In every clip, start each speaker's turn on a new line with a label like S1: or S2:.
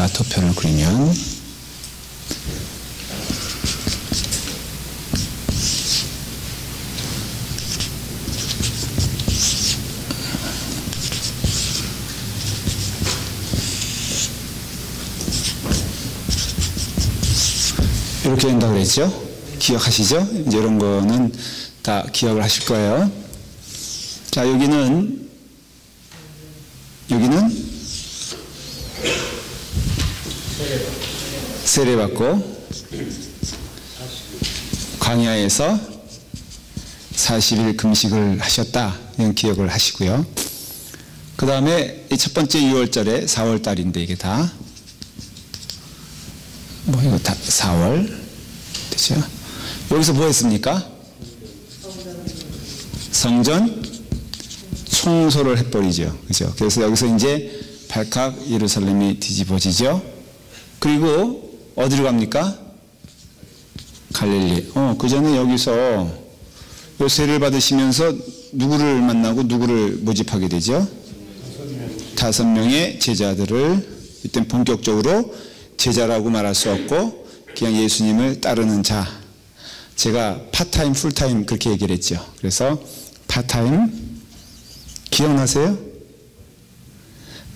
S1: 좌표를 그리면 이렇게 된다고 그랬죠? 기억하시죠? 이제 이런 거는 다 기억을 하실 거예요. 자, 여기는 세례받고 광야에서 40일 금식을 하셨다. 이런 기억을 하시고요. 그 다음에 첫 번째 6월절에 4월달인데 이게 다 이거 다 4월 되죠? 여기서 뭐 했습니까? 성전 청소를 해버리죠. 그죠? 그래서 여기서 이제 발칵 예루살렘이 뒤집어지죠. 그리고 어디로 갑니까? 갈릴리. 그 전에 여기서 세례를 받으시면서 누구를 만나고 누구를 모집하게 되죠? 5명의 제자들을 이때 본격적으로 제자라고 말할 수 없고 그냥 예수님을 따르는 자. 제가 파타임, 풀타임 그렇게 얘기를 했죠. 그래서 파타임 기억나세요?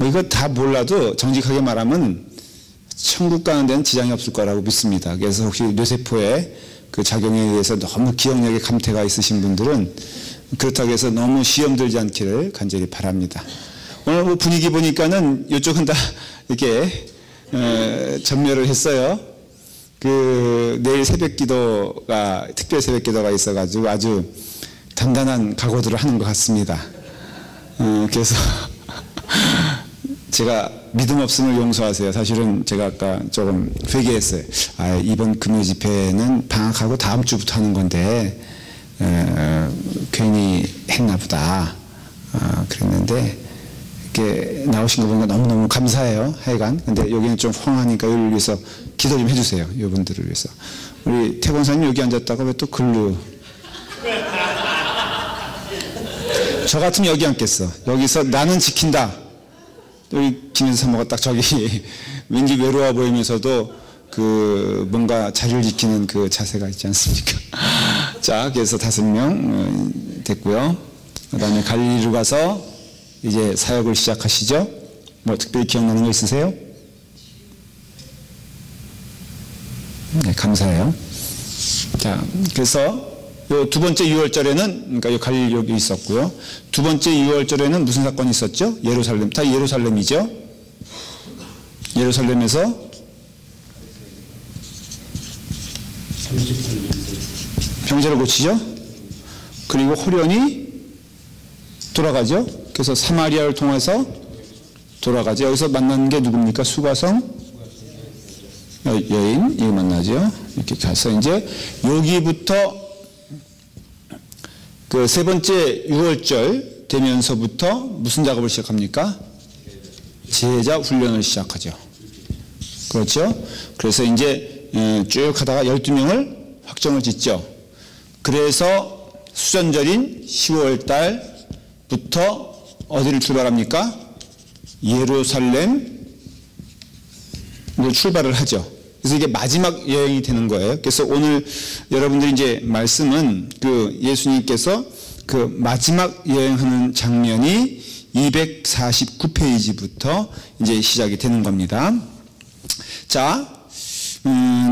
S1: 이거 다 몰라도 정직하게 말하면 천국 가는 데는 지장이 없을 거라고 믿습니다. 그래서 혹시 뇌세포의 그 작용에 의해서 너무 기억력에 감퇴가 있으신 분들은 그렇다고 해서 너무 시험 들지 않기를 간절히 바랍니다. 오늘 분위기 보니까는 이쪽은 다 이렇게 전멸을 했어요. 내일 새벽 기도가, 특별 새벽 기도가 있어가지고 아주 단단한 각오들을 하는 것 같습니다. 그래서 제가 믿음 없음을 용서하세요. 사실은 제가 아까 조금 회개했어요. 이번 금요 집회는 방학하고 다음 주부터 하는 건데, 괜히 했나 보다. 그랬는데, 이렇게 나오신 거 보니까 너무너무 감사해요. 하여간. 근데 여기는 좀 황하니까 여기를 위해서 기도 좀 해주세요. 이분들을 위해서. 우리 태권사님 여기 앉았다가 왜 또 글로. 저 같으면 여기 앉겠어. 여기서 나는 지킨다. 여기 김현수 사모가 딱 저기 왠지 외로워 보이면서도 뭔가 자리를 지키는 그 자세가 있지 않습니까? 자, 그래서 5명 됐고요. 그 다음에 갈릴리로 가서 이제 사역을 시작하시죠. 특별히 기억나는 거 있으세요? 네, 감사해요. 자, 그래서 요 두 번째 6월절에는, 그러니까 요 갈릴리 여기 있었고요. 두 번째 6월절에는 무슨 사건이 있었죠? 예루살렘, 다 예루살렘이죠? 예루살렘에서 병자를 고치죠? 그리고 호련히 돌아가죠? 그래서 사마리아를 통해서 돌아가죠. 여기서 만난 게 누굽니까? 수가성 여인, 이 만나죠? 이렇게 가서 이제 여기부터 세 번째 6월절 되면서부터 무슨 작업을 시작합니까? 제자 훈련을 시작하죠. 그렇죠? 그래서 이제 쭉 하다가 12명을 확정을 짓죠. 그래서 수전절인 10월 달부터 어디를 출발합니까? 예루살렘으로 출발을 하죠. 그래서 이게 마지막 여행이 되는 거예요. 그래서 오늘 여러분들이 이제 말씀은 예수님께서 마지막 여행하는 장면이 249페이지부터 이제 시작이 되는 겁니다. 자,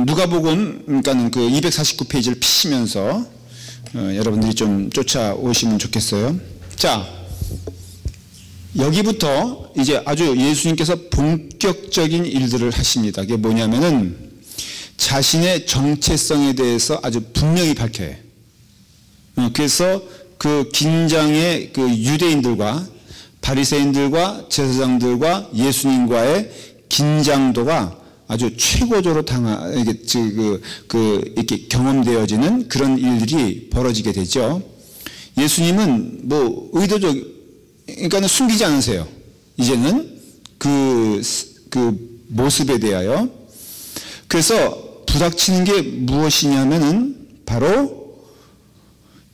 S1: 누가복음, 그러니까는 249페이지를 피시면서 여러분들이 좀 쫓아오시면 좋겠어요. 자, 여기부터 이제 아주 예수님께서 본격적인 일들을 하십니다. 그게 뭐냐면은 자신의 정체성에 대해서 아주 분명히 밝혀요. 그래서 긴장의 유대인들과 바리새인들과 제사장들과 예수님과의 긴장도가 아주 최고조로 이렇게 경험되어지는 그런 일들이 벌어지게 되죠. 예수님은 그러니까는 숨기지 않으세요. 이제는 그 모습에 대하여. 그래서 부닥치는 게 무엇이냐면은 바로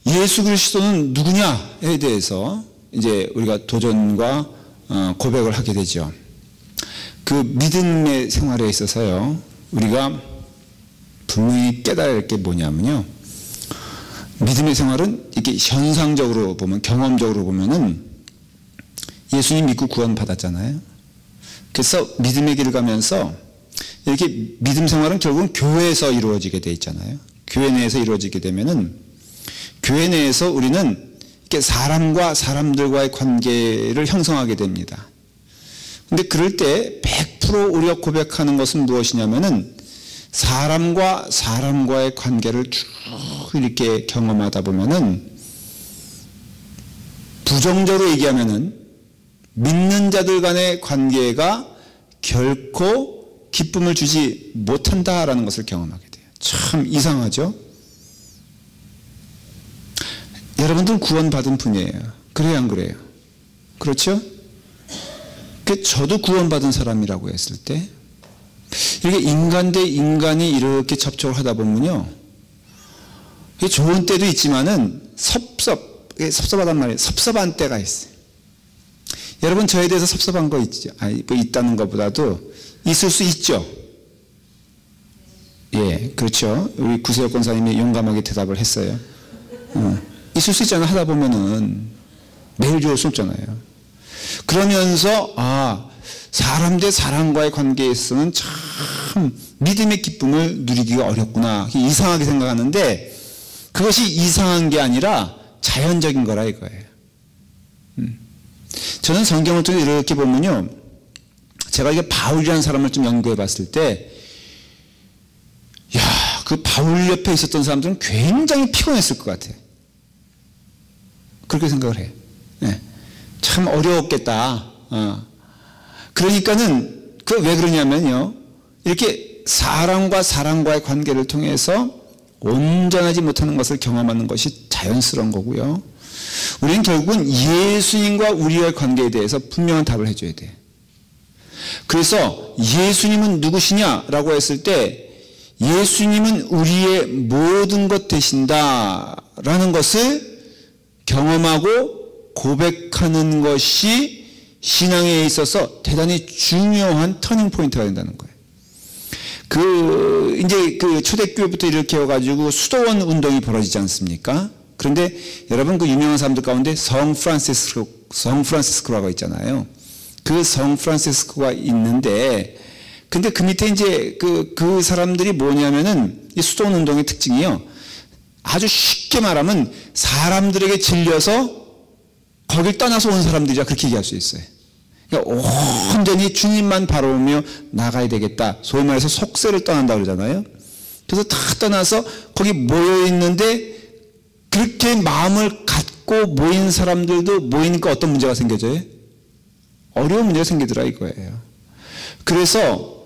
S1: 예수 그리스도는 누구냐에 대해서 이제 우리가 도전과 고백을 하게 되죠. 그 믿음의 생활에 있어서요, 우리가 분명히 깨달아야 할 게 뭐냐면요, 믿음의 생활은 이렇게 현상적으로 보면, 경험적으로 보면은 예수님 믿고 구원 받았잖아요. 그래서 믿음의 길을 가면서 이렇게 믿음 생활은 결국은 교회에서 이루어지게 돼 있잖아요. 교회 내에서 이루어지게 되면은 교회 내에서 우리는 이렇게 사람과 사람들과의 관계를 형성하게 됩니다. 근데 그럴 때 100% 우리가 고백하는 것은 무엇이냐면은 사람과 사람과의 관계를 쭉 이렇게 경험하다 보면은, 부정적으로 얘기하면은 믿는 자들 간의 관계가 결코 기쁨을 주지 못한다라는 것을 경험하게 돼요. 참 이상하죠? 여러분들 구원받은 분이에요. 그래요, 안 그래요? 그렇죠? 저도 구원받은 사람이라고 했을 때, 이렇게 인간 대 인간이 이렇게 접촉을 하다 보면요, 좋은 때도 있지만은 섭섭하단 말이에요. 섭섭한 때가 있어요. 여러분, 저에 대해서 섭섭한 거 있죠? 뭐 있다는 것보다도 있을 수 있죠? 예, 그렇죠. 우리 구세혁 권사님이 용감하게 대답을 했어요. 있을 수 있잖아요. 하다 보면은 매일 좋을 수 없잖아요. 그러면서 사람 대 사람과의 관계에서는 참 믿음의 기쁨을 누리기가 어렵구나, 이상하게 생각하는데, 그것이 이상한 게 아니라 자연적인 거라 이거예요. 저는 성경을 통해 이렇게 보면요, 제가 이게 바울이라는 사람을 좀 연구해 봤을 때, 그 바울 옆에 있었던 사람들은 굉장히 피곤했을 것 같아요. 그렇게 생각을 해요. 네. 참 어려웠겠다. 그러니까는 왜 그러냐면요, 이렇게 사람과 사람과의 관계를 통해서 온전하지 못하는 것을 경험하는 것이 자연스러운 거고요. 우리는 결국은 예수님과 우리의 관계에 대해서 분명한 답을 해줘야 돼. 그래서 예수님은 누구시냐라고 했을 때, 예수님은 우리의 모든 것 되신다라는 것을 경험하고 고백하는 것이 신앙에 있어서 대단히 중요한 터닝 포인트가 된다는 거예요. 이제 초대교회부터 이렇게 해가지고 수도원 운동이 벌어지지 않습니까? 그런데 여러분, 그 유명한 사람들 가운데 성 프란시스코라고 있잖아요. 그 성 프란시스코가 있는데, 근데 그 밑에 이제 그 사람들이 뭐냐면은, 이 수도원 운동의 특징이요, 아주 쉽게 말하면 사람들에게 질려서 거길 떠나서 온 사람들이라 그렇게 얘기할 수 있어요. 그러니까 온전히 주님만 바라보며 나가야 되겠다, 소위 말해서 속세를 떠난다 그러잖아요. 그래서 다 떠나서 거기 모여 있는데, 그렇게 마음을 갖고 모인 사람들도 모이니까 어떤 문제가 생겨져요? 어려운 문제가 생기더라 이거예요. 그래서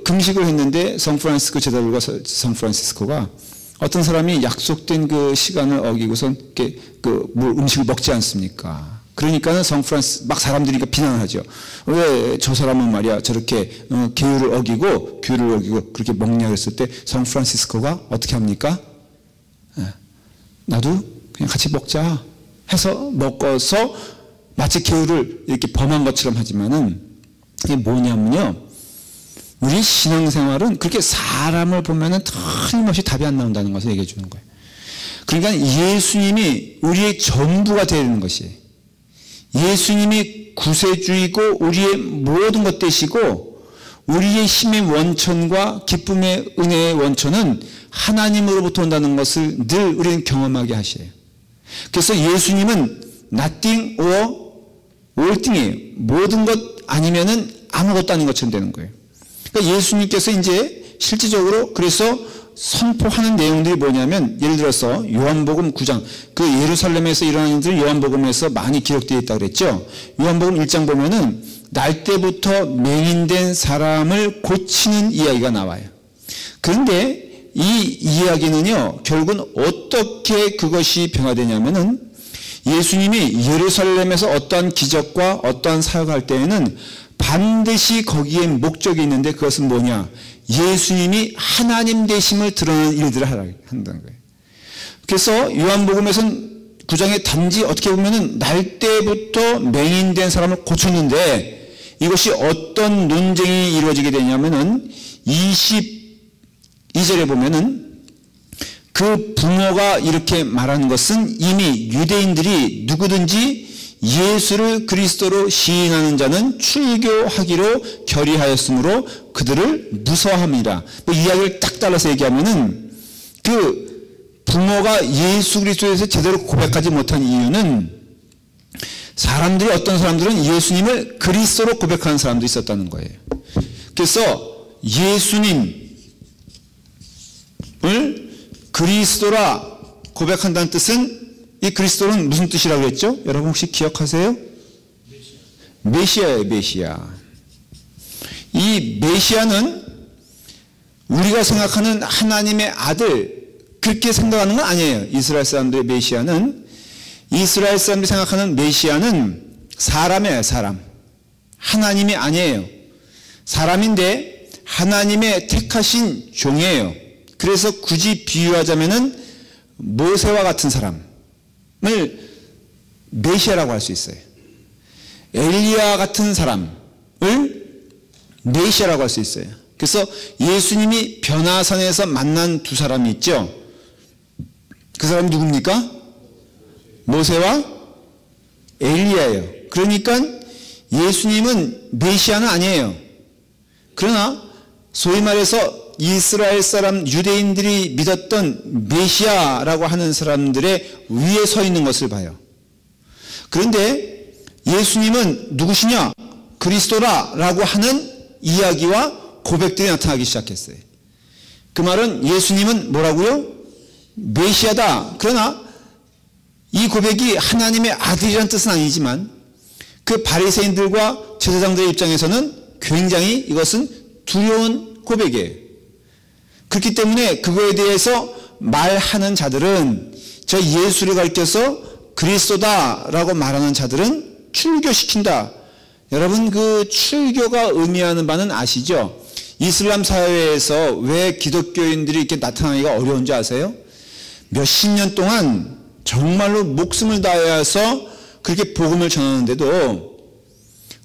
S1: 금식을 했는데, 성프란시스코 제자들과 성프란시스코가 어떤 사람이 약속된 그 시간을 어기고선 이렇게 음식을 먹지 않습니까? 그러니까는 막 사람들이 비난을 하죠. 왜 저 사람은 말이야 저렇게 규율을 어기고 그렇게 먹냐 그랬을 때, 성프란시스코가 어떻게 합니까? 나도 그냥 같이 먹자 해서 먹어서 마치 규율을 이렇게 범한 것처럼 하지만은, 이게 뭐냐면요, 우리 신앙생활은 그렇게 사람을 보면은 틀림없이 답이 안 나온다는 것을 얘기해 주는 거예요. 그러니까 예수님이 우리의 전부가 되는 것이, 예수님이 구세주이고 우리의 모든 것 되시고, 우리의 힘의 원천과 기쁨의 은혜의 원천은 하나님으로부터 온다는 것을 늘 우리는 경험하게 하셔요. 그래서 예수님은 nothing or all thing이에요. 모든 것 아니면은 아무것도 아닌 것처럼 되는 거예요. 그러니까 예수님께서 이제 실질적으로 그래서 선포하는 내용들이 뭐냐면, 예를 들어서 요한복음 9장, 예루살렘에서 일어난 일들 요한복음에서 많이 기록되어 있다고 그랬죠. 요한복음 1장 보면은 날 때부터 맹인된 사람을 고치는 이야기가 나와요. 그런데 이 이야기는요, 결국은 어떻게 그것이 변화되냐면은, 예수님이 예루살렘에서 어떠한 기적과 어떠한 사역할 때에는 반드시 거기에 목적이 있는데, 그것은 뭐냐? 예수님이 하나님 되심을 드러내는 일들을 한다는 거예요. 그래서 요한복음에서는 9장에 단지 어떻게 보면은 날 때부터 맹인된 사람을 고쳤는데, 이것이 어떤 논쟁이 이루어지게 되냐면은 22절에 보면은 그 부모가 이렇게 말하는 것은 이미 유대인들이 누구든지 예수를 그리스도로 시인하는 자는 출교하기로 결의하였으므로 그들을 무서워함이라. 뭐 이야기를 딱 잘라서 얘기하면은 그 부모가 예수 그리스도에서 제대로 고백하지 못한 이유는 사람들이, 어떤 사람들은 예수님을 그리스도로 고백하는 사람도 있었다는 거예요. 그래서 예수님을 그리스도라 고백한다는 뜻은, 이 그리스도는 무슨 뜻이라고 했죠? 여러분 혹시 기억하세요? 메시아예요, 메시아. 이 메시아는 우리가 생각하는 하나님의 아들, 그렇게 생각하는 건 아니에요. 이스라엘 사람들의 메시아는, 이스라엘 사람들이 생각하는 메시아는 사람이에요, 사람. 하나님이 아니에요. 사람인데 하나님의 택하신 종이에요. 그래서 굳이 비유하자면은 모세와 같은 사람을 메시아라고 할 수 있어요. 엘리야 같은 사람을 메시아라고 할 수 있어요. 그래서 예수님이 변화산에서 만난 두 사람이 있죠. 그 사람이 누굽니까? 모세와 엘리야예요. 그러니까 예수님은 메시아는 아니에요. 그러나 소위 말해서 이스라엘 사람 유대인들이 믿었던 메시아라고 하는 사람들의 위에 서 있는 것을 봐요. 그런데 예수님은 누구시냐? 그리스도라라고 하는 이야기와 고백들이 나타나기 시작했어요. 그 말은 예수님은 뭐라고요? 메시아다. 그러나 이 고백이 하나님의 아들이라는 뜻은 아니지만 그 바리새인들과 제사장들의 입장에서는 굉장히 이것은 두려운 고백이에요. 그렇기 때문에 그거에 대해서 말하는 자들은, 저 예수를 가리켜서 그리스도다라고 말하는 자들은 출교시킨다. 여러분, 그 출교가 의미하는 바는 아시죠? 이슬람 사회에서 왜 기독교인들이 이렇게 나타나기가 어려운지 아세요? 몇십 년 동안 정말로 목숨을 다해서 그렇게 복음을 전하는데도,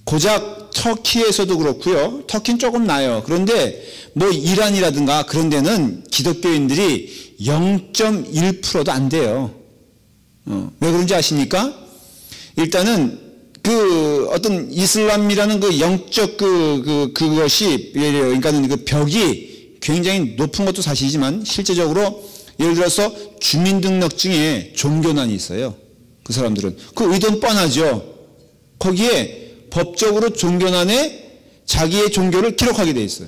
S1: 고작 터키에서도 그렇고요. 터키는 조금 나아요. 그런데 뭐 이란이라든가 그런 데는 기독교인들이 0.1%도 안 돼요. 왜 그런지 아십니까? 일단은 그 어떤 이슬람이라는 그 영적 그것이, 그러니까는 그 벽이 굉장히 높은 것도 사실이지만 실제적으로 예를 들어서 주민등록증에 종교난이 있어요. 그 사람들은 그 의도는 뻔하죠. 거기에 법적으로 종교난에 자기의 종교를 기록하게 돼 있어요.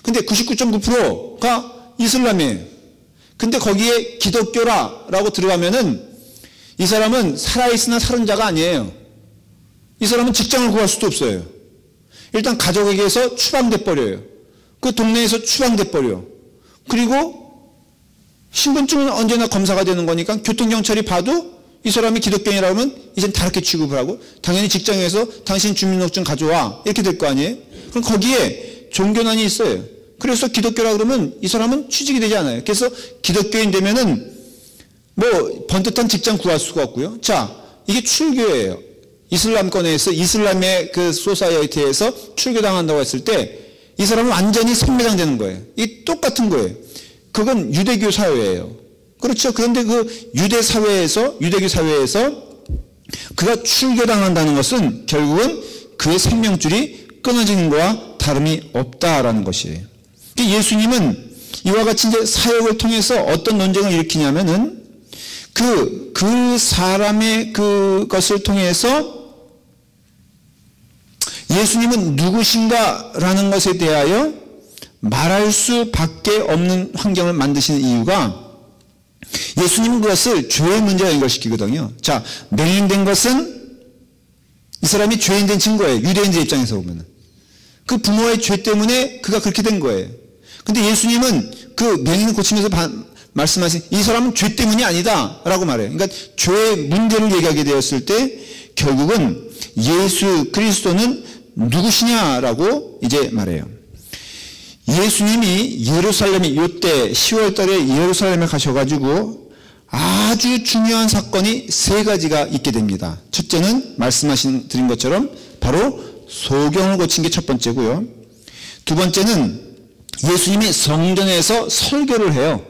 S1: 근데 99.9%가 이슬람이에요. 근데 거기에 기독교라고 들어가면은 이 사람은 살아있으나 살은 자가 아니에요. 이 사람은 직장을 구할 수도 없어요. 일단 가족에게서 추방돼 버려요. 그 동네에서 추방돼 버려. 그리고 신분증은 언제나 검사가 되는 거니까 교통경찰이 봐도 이 사람이 기독교인이라고 하면 이젠 다르게 취급을 하고, 당연히 직장에서 당신 주민등록증 가져와 이렇게 될 거 아니에요. 그럼 거기에 종교난이 있어요. 그래서 기독교라 그러면 이 사람은 취직이 되지 않아요. 그래서 기독교인 되면은 뭐 번듯한 직장 구할 수가 없고요. 자, 이게 출교예요. 이슬람권에서, 이슬람의 그 소사이어티에서 출교당한다고 했을 때 이 사람은 완전히 선매장되는 거예요. 이 똑같은 거예요. 그건 유대교 사회예요. 그렇죠. 그런데 그 유대 사회에서, 유대교 사회에서 그가 출교당한다는 것은 결국은 그의 생명줄이 끊어지는 것과 다름이 없다라는 것이에요. 예수님은 이와 같이 이제 사역을 통해서 어떤 논쟁을 일으키냐면은 그 사람의 그것을 통해서 예수님은 누구신가라는 것에 대하여 말할 수밖에 없는 환경을 만드시는 이유가, 예수님은 그것을 죄의 문제와 연결시키거든요. 자, 맹인된 것은 이 사람이 죄인 된 친구예요. 유대인들 입장에서 보면은. 그 부모의 죄 때문에 그가 그렇게 된 거예요. 근데 예수님은 그 맹인을 고치면서 말씀하신 이 사람은 죄 때문이 아니다 라고 말해요. 그러니까 죄의 문제를 얘기하게 되었을 때 결국은 예수 그리스도는 누구시냐라고 이제 말해요. 예수님이 예루살렘에, 이때 10월 달에 예루살렘에 가셔가지고 아주 중요한 사건이 세 가지가 있게 됩니다. 첫째는 말씀하신 드린 것처럼 바로 소경을 고친 게 첫 번째고요. 두 번째는 예수님이 성전에서 설교를 해요.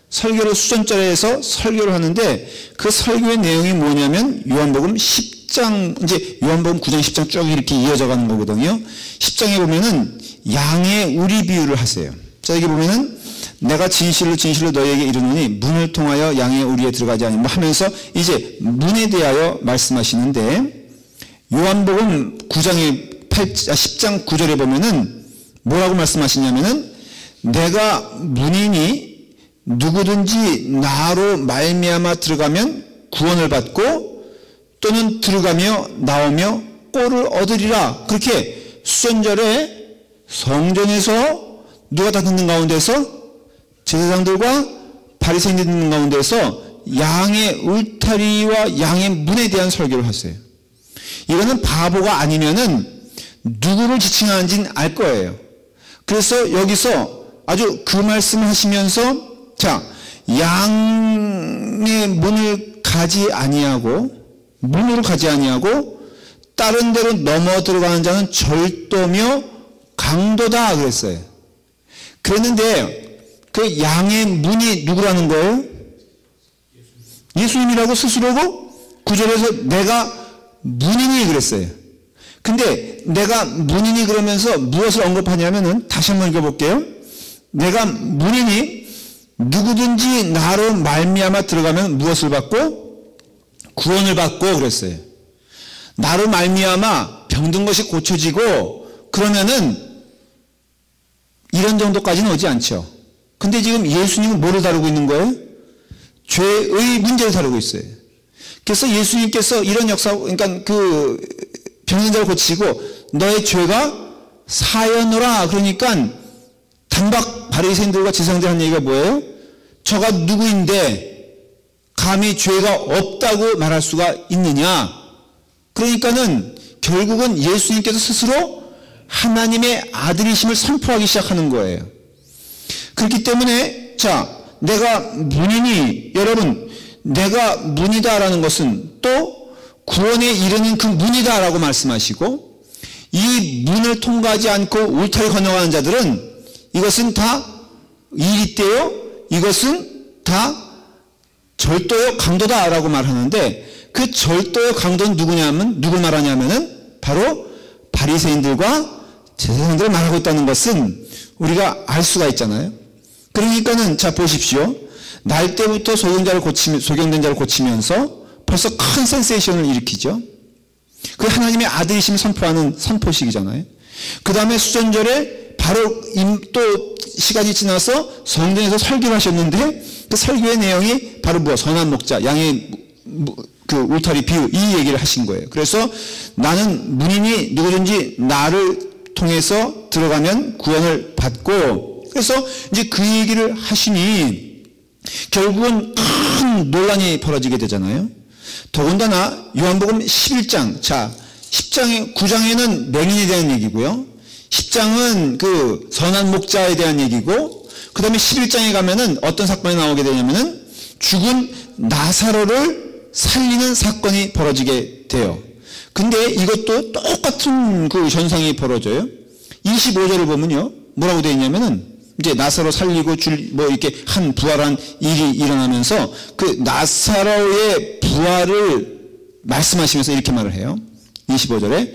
S1: 설교를 수전절에서 설교를 하는데 그 설교의 내용이 뭐냐면 요한복음 10장, 이제 요한복음 9장 10장 쭉 이렇게 이어져 가는 거거든요. 10장에 보면은 양의 우리 비유를 하세요. 자, 여기 보면은 내가 진실로 진실로 너희에게 이르노니 문을 통하여 양의 우리에 들어가지 아니하며 하면서 이제 문에 대하여 말씀하시는데 요한복음 9장의 10장 9절에 보면은 뭐라고 말씀하시냐면은 내가 문이니 누구든지 나로 말미암아 들어가면 구원을 받고 또는 들어가며 나오며 꼴을 얻으리라. 그렇게 수전절에 성전에서 누가 다 듣는 가운데서 제사장들과 바리새인들이 듣는 가운데서 양의 울타리와 양의 문에 대한 설교를 하세요. 이거는 바보가 아니면은 누구를 지칭하는지는 알 거예요. 그래서 여기서 아주 그 말씀을 하시면서 자, 양의 문을 가지 아니하고 문으로 가지 아니하고 다른 데로 넘어 들어가는 자는 절도며 강도다 그랬어요. 그랬는데 그 양의 문이 누구라는 거예요? 예수님이라고 스스로고 9절에서 내가 문이니 그랬어요. 근데 내가 문이니 그러면서 무엇을 언급하냐면은 다시 한번 읽어볼게요. 내가 문이니 누구든지 나로 말미암아 들어가면 무엇을 받고? 구원을 받고 그랬어요. 나로 말미암아 병든 것이 고쳐지고 그러면은 이런 정도까지는 오지 않죠. 근데 지금 예수님은 뭐를 다루고 있는 거예요? 죄의 문제를 다루고 있어요. 그래서 예수님께서 이런 역사, 그러니까 그 병든 자를 고치고 너의 죄가 사여노라. 그러니까 단박 바리새인들과 제사장들 한 얘기가 뭐예요? 저가 누구인데 감히 죄가 없다고 말할 수가 있느냐? 그러니까는 결국은 예수님께서 스스로 하나님의 아들이심을 선포하기 시작하는 거예요. 그렇기 때문에 자, 내가 문이니 여러분 내가 문이다라는 것은 또 구원에 이르는 그 문이다라고 말씀하시고 이 문을 통과하지 않고 울타리 건너가는 자들은 이것은 다 이리떼요 이것은 다 절도요 강도다라고 말하는데 그 절도요 강도는 누구냐면 누구 말하냐면은 바로 바리새인들과 제사장들을 말하고 있다는 것은 우리가 알 수가 있잖아요. 그러니까는 자 보십시오. 날 때부터 소경된 자를 고치면서 벌써 큰 센세이션을 일으키죠. 그 하나님의 아들이심을 선포하는 선포식이잖아요. 그 다음에 수전절에 바로 또 시간이 지나서 성전에서 설교를 하셨는데 그 설교의 내용이 바로 뭐 선한 목자, 양의 그 울타리 비유 이 얘기를 하신 거예요. 그래서 나는 문이니 누구든지 나를 통해서 들어가면 구원을 받고 그래서 이제 그 얘기를 하시니 결국은 큰 논란이 벌어지게 되잖아요. 더군다나 요한복음 11장, 자 9장에는 맹인에 대한 얘기고요. 10장은 그 선한 목자에 대한 얘기고 그 다음에 11장에 가면은 어떤 사건이 나오게 되냐면은 죽은 나사로를 살리는 사건이 벌어지게 돼요. 근데 이것도 똑같은 그 현상이 벌어져요. 25절을 보면요. 뭐라고 되어 있냐면은 이제 나사로 살리고 뭐 이렇게 한 부활한 일이 일어나면서 그 나사로의 부활을 말씀하시면서 이렇게 말을 해요. 25절에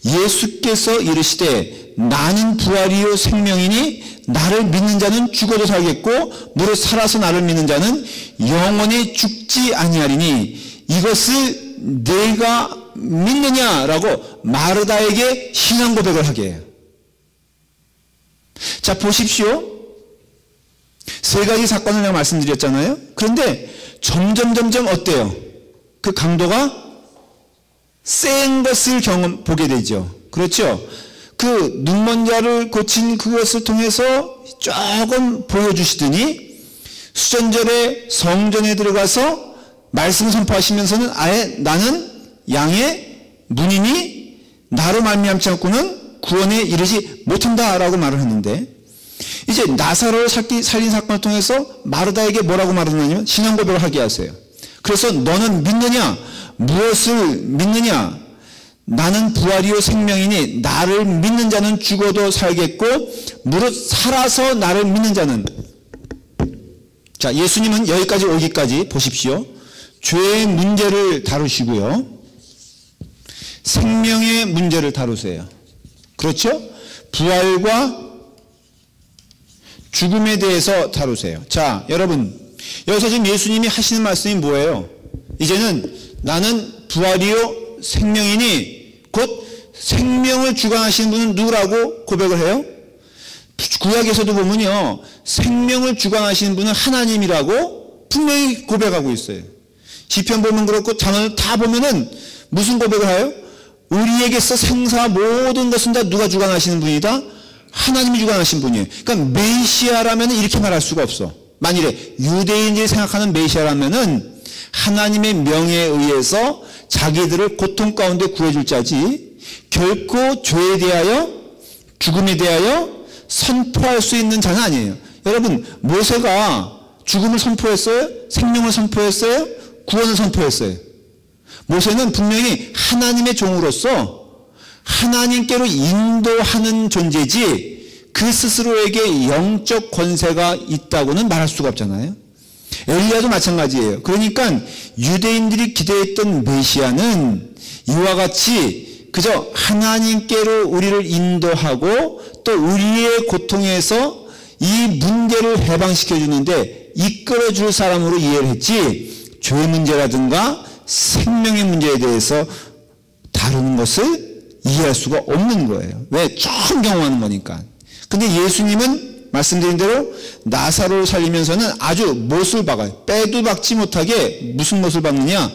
S1: 예수께서 이르시되 나는 부활이요 생명이니 나를 믿는 자는 죽어도 살겠고 무릇 살아서 나를 믿는 자는 영원히 죽지 아니하리니 이것을 내가 믿느냐라고 마르다에게 신앙 고백을 하게 해요. 자 보십시오. 세 가지 사건을 내가 말씀드렸잖아요. 그런데 점점 어때요? 그 강도가 센 것을 보게 되죠. 그렇죠? 그 눈먼 자를 고친 그것을 통해서 조금 보여주시더니 수전절에 성전에 들어가서 말씀 선포하시면서는 아예 나는 양의 문이니 나로 말미암지 않고는 구원에 이르지 못한다라고 말을 했는데 이제 나사로를 살린 사건을 통해서 마르다에게 뭐라고 말하냐면 신앙 고백을 하게 하세요. 그래서 너는 믿느냐? 무엇을 믿느냐? 나는 부활이요 생명이니 나를 믿는 자는 죽어도 살겠고 무릇 살아서 나를 믿는 자는. 자, 예수님은 여기까지 오기까지 보십시오. 죄의 문제를 다루시고요, 생명의 문제를 다루세요. 그렇죠? 부활과 죽음에 대해서 다루세요. 자, 여러분, 여기서 지금 예수님이 하시는 말씀이 뭐예요? 이제는 나는 부활이요 생명이니, 곧 생명을 주관하시는 분은 누구라고 고백을 해요? 구약에서도 보면요, 생명을 주관하시는 분은 하나님이라고 분명히 고백하고 있어요. 시편 보면 그렇고 잠언 다 보면은 무슨 고백을 해요? 우리에게서 생사 모든 것은 다 누가 주관하시는 분이다? 하나님이 주관하신 분이에요. 그러니까 메시아라면 이렇게 말할 수가 없어. 만일에 유대인들이 생각하는 메시아라면은 하나님의 명예에 의해서 자기들을 고통 가운데 구해줄 자지, 결코 죄에 대하여 죽음에 대하여 선포할 수 있는 자는 아니에요. 여러분, 모세가 죽음을 선포했어요? 생명을 선포했어요? 구원을 선포했어요? 모세는 분명히 하나님의 종으로서 하나님께로 인도하는 존재지 그 스스로에게 영적 권세가 있다고는 말할 수가 없잖아요. 엘리야도 마찬가지예요. 그러니까 유대인들이 기대했던 메시아는 이와 같이 그저 하나님께로 우리를 인도하고 또 우리의 고통에서 이 문제를 해방시켜 주는데 이끌어 줄 사람으로 이해를 했지, 죄 문제라든가 생명의 문제에 대해서 다루는 것을 이해할 수가 없는 거예요. 왜? 처음 경험하는 거니까. 근데 예수님은 말씀드린 대로 나사로를 살리면서는 아주 못을 박아요. 빼도 박지 못하게 무슨 못을 박느냐?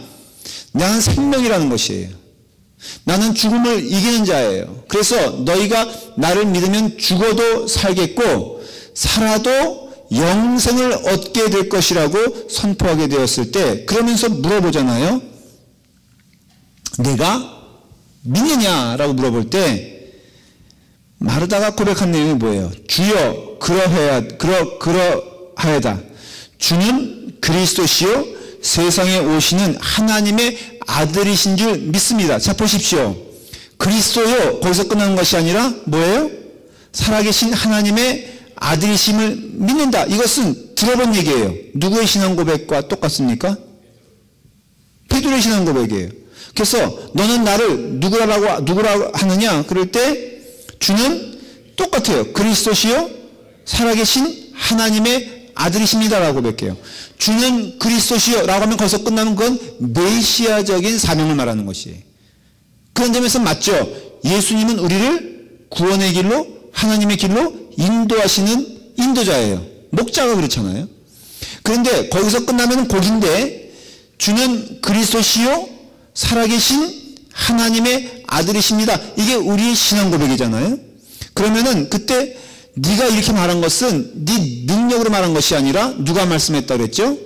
S1: 나는 생명이라는 것이에요. 나는 죽음을 이기는 자예요. 그래서 너희가 나를 믿으면 죽어도 살겠고 살아도 영생을 얻게 될 것이라고 선포하게 되었을 때, 그러면서 물어보잖아요. 내가 믿느냐라고 물어볼 때 마르다가 고백한 내용이 뭐예요? 주여 그러하여다. 주는 그리스도시요 세상에 오시는 하나님의 아들이신 줄 믿습니다. 자, 보십시오. 그리스도요, 거기서 끝나는 것이 아니라 뭐예요? 살아계신 하나님의 아들이심을 믿는다. 이것은 들어본 얘기예요. 누구의 신앙 고백과 똑같습니까? 베드로의 신앙 고백이에요. 그래서 너는 나를 누구라고 하느냐? 그럴 때 주는 똑같아요. 그리스도시요 살아계신 하나님의 아들이십니다라고 고백해요. 주는 그리스도시요 라고 하면 거기서 끝나면 그건 메시아적인 사명을 말하는 것이에요. 그런 점에서 맞죠. 예수님은 우리를 구원의 길로, 하나님의 길로 인도하시는 인도자예요. 목자가 그렇잖아요. 그런데 거기서 끝나면 곡인데, 주는 그리스도시요 살아계신 하나님의 아들이십니다. 이게 우리의 신앙 고백이잖아요. 그러면은 그때 네가 이렇게 말한 것은 네 능력으로 말한 것이 아니라 누가 말씀했다 그랬죠?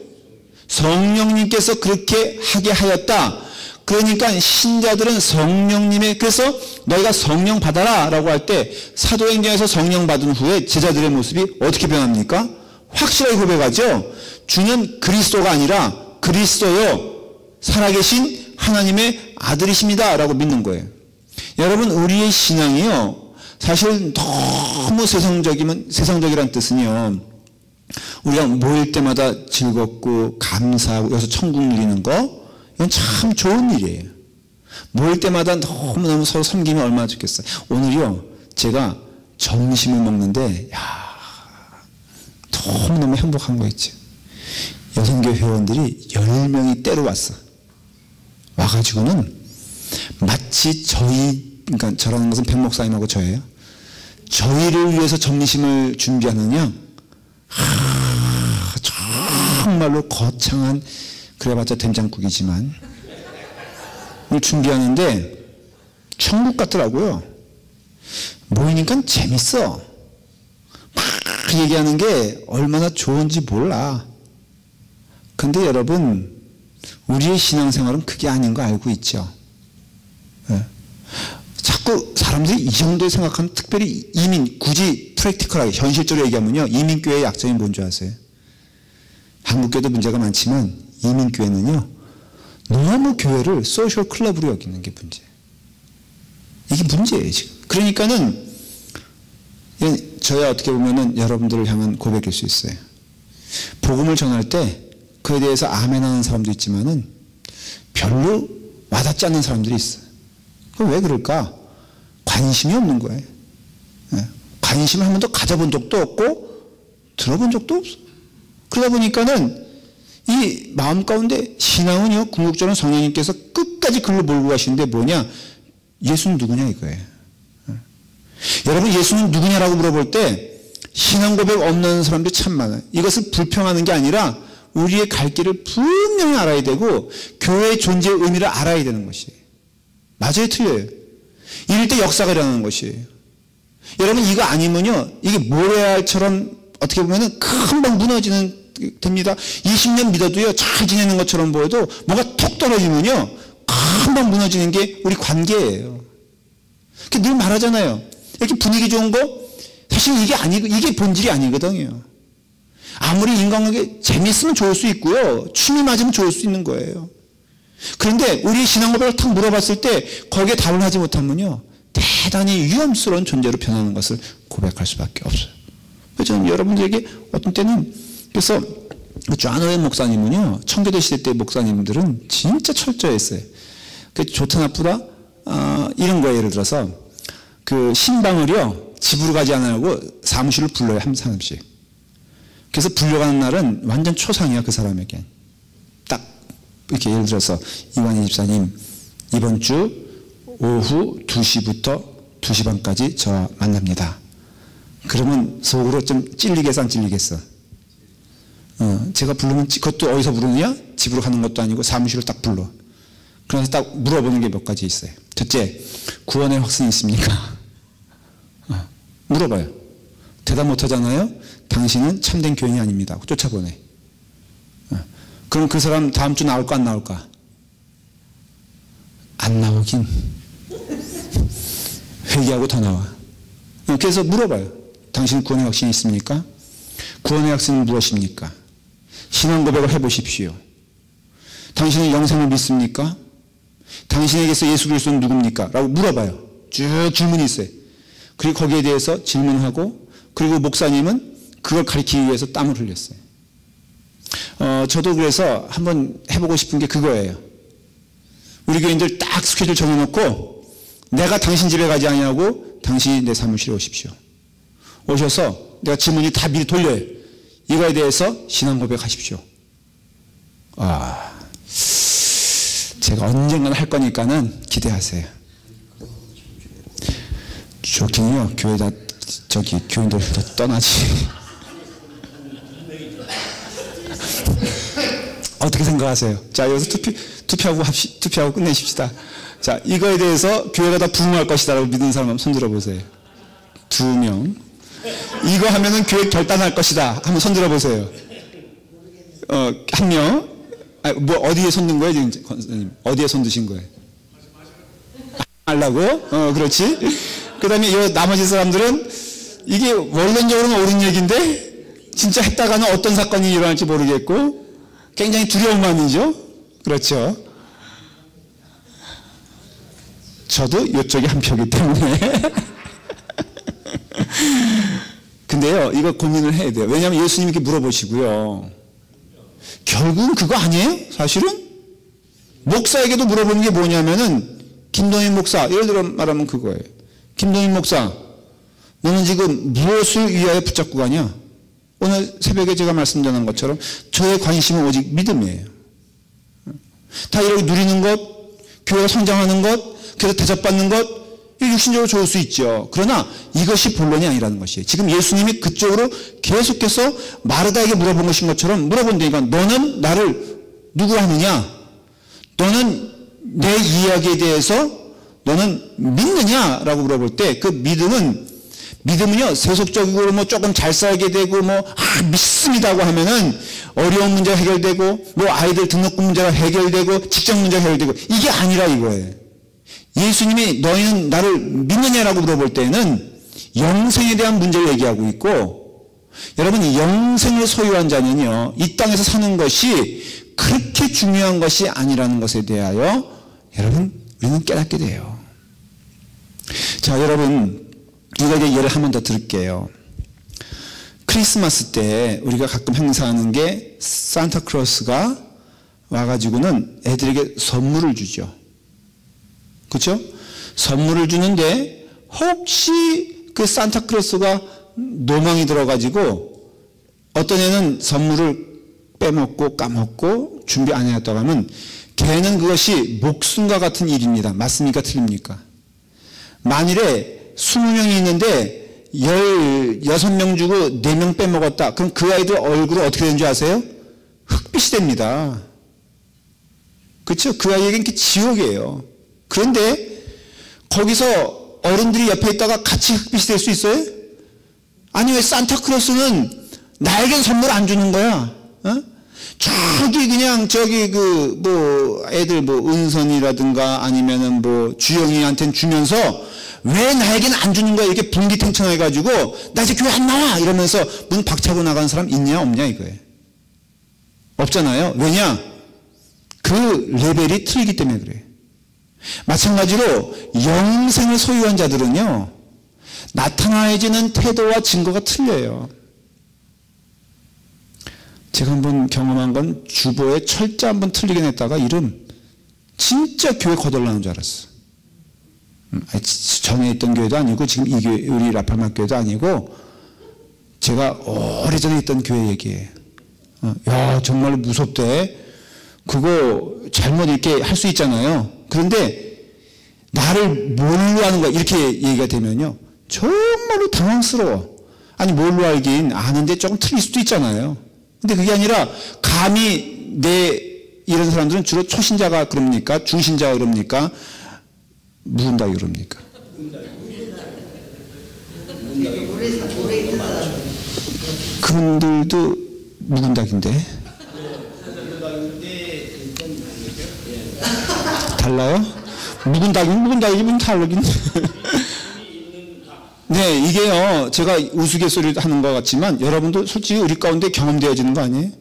S1: 성령님께서 그렇게 하게 하였다. 그러니까 신자들은 성령님의, 그래서 너희가 성령 받아라 라고 할 때 사도행전에서 성령 받은 후에 제자들의 모습이 어떻게 변합니까? 확실하게 고백하죠. 주는 그리스도가 아니라 그리스도요 살아계신 하나님의 아들이십니다 라고 믿는 거예요. 여러분, 우리의 신앙이요 사실 너무 세상적이란 뜻은요, 우리가 모일 때마다 즐겁고 감사하고 여기서 천국 누리는 거, 이건 참 좋은 일이에요. 모일 때마다 너무너무 서로 섬기면 얼마나 좋겠어요. 오늘요 제가 점심을 먹는데 너무너무 행복한 거 있죠. 여성교 회원들이 10명이 때로 왔어. 와가지고는 마치 그러니까 저라는 것은 백 목사님하고 저예요. 저희를 위해서 점심을 준비하느냐, 정말로 거창한, 그래봤자 된장국이지만 준비하는데 천국 같더라고요. 모이니까 재밌어. 막 얘기하는 게 얼마나 좋은지 몰라. 근데 여러분, 우리의 신앙생활은 그게 아닌 거 알고 있죠. 네. 자꾸 사람들이 이 정도에 생각하면, 특별히 굳이 프랙티컬하게 현실적으로 얘기하면요, 이민교회의 약점이 뭔지 아세요? 한국교회도 문제가 많지만 이민교회는요 너무 교회를 소셜 클럽으로 여기는 게 문제예요. 이게 문제예요, 지금. 그러니까는 저야 어떻게 보면은 여러분들을 향한 고백일 수 있어요. 복음을 전할 때 그에 대해서 아멘 하는 사람도 있지만은 별로 와닿지 않는 사람들이 있어요. 그럼 왜 그럴까? 관심이 없는 거예요. 관심을 한 번도 가져본 적도 없고 들어본 적도 없어. 그러다 보니까는 이 마음 가운데 신앙은요, 궁극적으로 성령님께서 끝까지 글로 몰고 가시는데 뭐냐? 예수는 누구냐 이거예요. 여러분, 예수는 누구냐라고 물어볼 때 신앙 고백 없는 사람들이 참 많아요. 이것을 불평하는 게 아니라 우리의 갈 길을 분명히 알아야 되고 교회의 존재의 의미를 알아야 되는 것이에요. 맞아요, 틀려요? 이럴 때 역사가 일어나는 것이에요. 여러분, 이거 아니면요, 이게 모래알처럼 어떻게 보면은 금방 무너지는 됩니다. 20년 믿어도요, 잘 지내는 것처럼 보여도 뭔가 톡 떨어지면요, 금방 무너지는 게 우리 관계예요. 늘 말하잖아요. 이렇게 분위기 좋은 거 사실 이게 아니고 이게 본질이 아니거든요. 아무리 인간관계 재밌으면 좋을 수 있고요, 춤이 맞으면 좋을 수 있는 거예요. 그런데 우리 신앙 고백을 탁 물어봤을 때 거기에 답을 하지 못하면요, 대단히 위험스러운 존재로 변하는 것을 고백할 수밖에 없어요. 그래서 저는 여러분들에게 어떤 때는, 그래서 존 오웬 목사님은요, 청교도 시대 때 목사님들은 진짜 철저했어요. 좋다 나쁘다 이런 거예요. 예를 들어서 그 신방을요, 집으로 가지 않으려고 사무실을 불러요, 한 사람씩. 그래서 불려가는 날은 완전 초상이야, 그 사람에겐. 딱 이렇게 예를 들어서 이완희 집사님 이번 주 오후 2시부터 2시 반까지 저와 만납니다. 그러면 속으로 좀 찔리겠어, 안 찔리겠어? 제가 부르면 그것도 어디서 부르느냐? 집으로 가는 것도 아니고 사무실을 딱 불러. 그래서 딱 물어보는 게 몇 가지 있어요. 첫째, 구원의 확신이 있습니까? 물어봐요. 대답 못 하잖아요? 당신은 참된 교인이 아닙니다. 쫓아보내. 그럼 그 사람 다음 주 나올까, 안 나올까? 안 나오긴. 회개하고 더 나와. 그래서 물어봐요. 당신 구원의 확신이 있습니까? 구원의 확신은 무엇입니까? 신앙 고백을 해보십시오. 당신은 영생을 믿습니까? 당신에게서 예수 그리스도는 누굽니까? 라고 물어봐요. 쭉 질문이 있어요. 그리고 거기에 대해서 질문하고, 그리고 목사님은 그걸 가리키기 위해서 땀을 흘렸어요. 저도 그래서 한번 해보고 싶은 게 그거예요. 우리 교인들 딱 스케줄 정해놓고 내가 당신 집에 가지 아니하고 당신이 내 사무실에 오십시오. 오셔서 내가 질문이 다 미리 돌려요. 이거에 대해서 신앙 고백하십시오. 제가 언젠가는 할 거니까는 기대하세요. 좋긴요. 교회다 교인들 다 떠나지. 어떻게 생각하세요? 자, 여기서 투표하고 끝내십시다. 자, 이거에 대해서 교회가 다 부흥할 것이다라고 믿는 사람 한번 손 들어보세요. 2명. 이거 하면은 교회 결단할 것이다. 한번 손 들어보세요. 1명. 뭐 어디에 손 든 거예요, 지금 권사님? 어디에 손 드신 거예요? 하려고? 그렇지. 그 다음에 이 나머지 사람들은 이게 원론적으로는 옳은 얘기인데 진짜 했다가는 어떤 사건이 일어날지 모르겠고 굉장히 두려운 마음이죠. 그렇죠. 저도 이쪽이 한 표이기 때문에. 근데요, 이거 고민을 해야 돼요. 왜냐하면 예수님이 이렇게 물어보시고요. 결국은 그거 아니에요? 사실은? 목사에게도 물어보는 게 뭐냐면은, 김동인 목사, 예를 들어 말하면 그거예요. 김동인 목사, 너는 지금 무엇을 위하여 붙잡고 가냐? 오늘 새벽에 제가 말씀드린 것처럼 저의 관심은 오직 믿음이에요. 다 이렇게 누리는 것, 교회가 성장하는 것, 그래서 대접받는 것, 육신적으로 좋을 수 있죠. 그러나 이것이 본론이 아니라는 것이에요. 지금 예수님이 그쪽으로 계속해서 마르다에게 물어본 것인 것처럼 물어본다니까, 너는 나를 누구 하느냐? 너는 내 이야기에 대해서 너는 믿느냐라고 물어볼 때 그 믿음은요, 세속적으로 뭐 조금 잘 살게 되고 믿습니다고 하면은 어려운 문제가 해결되고 뭐 아이들 등록금 문제가 해결되고 직장 문제가 해결되고 이게 아니라 이거예요. 예수님이 너희는 나를 믿느냐라고 물어볼 때는 영생에 대한 문제를 얘기하고 있고, 여러분, 이 영생을 소유한 자는요, 이 땅에서 사는 것이 그렇게 중요한 것이 아니라는 것에 대하여 여러분, 우리는 깨닫게 돼요. 자, 여러분, 이거에 예를 한 번 더 들을게요. 크리스마스 때 우리가 가끔 행사하는 게 산타클로스가 와가지고는 애들에게 선물을 주죠. 그렇죠? 선물을 주는데 혹시 그 산타클로스가 노망이 들어가지고 어떤 애는 선물을 빼먹고 까먹고 준비 안 해왔다고 하면 걔는 그것이 목숨과 같은 일입니다. 맞습니까? 틀립니까? 만일에 20명이 있는데 16명 주고 4명 빼먹었다. 그럼 그 아이들 얼굴은 어떻게 되는 줄 아세요? 흑빛이 됩니다. 그렇죠? 그 아이에겐 지옥이에요. 그런데 거기서 어른들이 옆에 있다가 같이 흑빛이 될 수 있어요? 아니, 왜 산타클로스는 나에겐 선물 안 주는 거야? 어? 저기 그냥 저기 애들 은선이라든가 아니면은 주영이한테는 주면서 왜 나에겐 안 주는 거야? 이렇게 분기탱천해가지고 나 이제 교회 안 나와 이러면서 문 박차고 나가는 사람 있냐 없냐 이거예요. 없잖아요. 왜냐? 그 레벨이 틀리기 때문에 그래요. 마찬가지로 영생을 소유한 자들은요, 나타나야지는 태도와 증거가 틀려요. 제가 한번 경험한 건 주보에 철자 한번 틀리게 냈다가 이름 진짜 교회 거덜나는 줄 알았어. 전에 있던 교회도 아니고 지금 이 교회, 우리 라팔마 교회도 아니고 제가 오래전에 있던 교회 얘기예요. 야, 정말 무섭대. 그거 잘못 이렇게 할 수 있잖아요. 그런데 나를 뭘로 하는 거야 이렇게 얘기가 되면요 정말로 당황스러워. 아니 뭘로 알긴 아는데 조금 틀릴 수도 있잖아요. 근데 그게 아니라 감히 이런 사람들은 주로 초신자가 그럽니까? 중신자가 그럽니까? 묵은다기 그럽니까? 그분들도 묵은다기인데 달라요? 묵은다기는 다르긴. 네, 이게요, 제가 우스갯소리를 하는 것 같지만, 여러분도 솔직히 우리 가운데 경험되어지는 거 아니에요?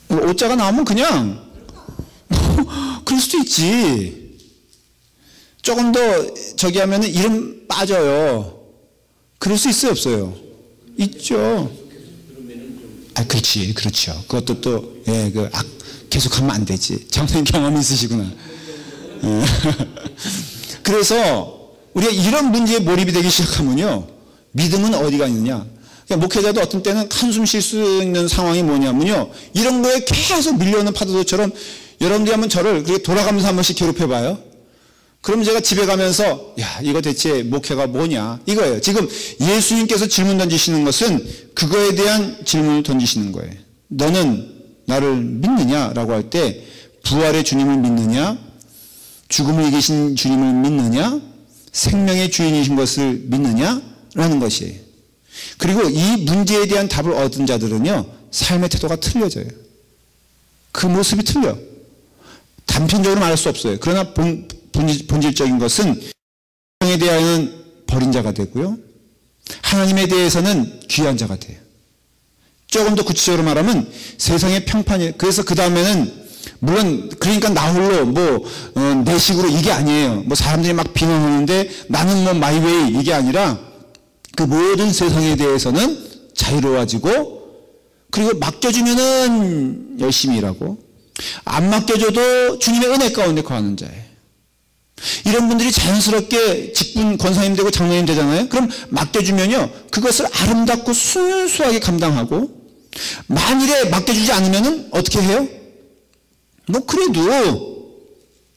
S1: 오자가 나오면 그냥, 그럴 수도 있지. 조금 더 저기 하면은 이름 빠져요. 그럴 수 있어요, 없어요? 있죠. 아, 그렇죠. 그것도 또, 계속하면 안 되지. 정말 경험이 있으시구나. 그래서 우리가 이런 문제에 몰입이 되기 시작하면요, 믿음은 어디가 있느냐? 그러니까 목회자도 어떤 때는 한숨 쉴 수 있는 상황이 뭐냐면요, 이런 거에 계속 밀려오는 파도처럼 여러분들이 한번 저를 그렇게 돌아가면서 한 번씩 괴롭혀봐요. 그럼 제가 집에 가면서 야, 이거 대체 목회가 뭐냐? 이거예요. 지금 예수님께서 질문 던지시는 것은 그거에 대한 질문을 던지시는 거예요. 너는 나를 믿느냐라고 할 때 부활의 주님을 믿느냐? 죽음을 이기신 주님을 믿느냐? 생명의 주인이신 것을 믿느냐? 라는 것이에요. 그리고 이 문제에 대한 답을 얻은 자들은요, 삶의 태도가 틀려져요. 그 모습이 틀려. 단편적으로 말할 수 없어요. 그러나 본질적인 것은 세상에 대하여는 버린 자가 되고요, 하나님에 대해서는 귀한 자가 돼요. 조금 더 구체적으로 말하면 세상의 평판이, 그래서 그 다음에는 물론 그러니까 나 홀로 내 식으로 이게 아니에요. 사람들이 막 비난하는데 나는 마이웨이 이게 아니라 그 모든 세상에 대해서는 자유로워지고, 그리고 맡겨주면은 열심히 일하고, 안 맡겨줘도 주님의 은혜 가운데 거하는 자예요. 이런 분들이 자연스럽게 직분 권사님 되고 장로님 되잖아요. 그럼 맡겨주면요, 그것을 아름답고 순수하게 감당하고, 만일에 맡겨주지 않으면은 어떻게 해요? 그래도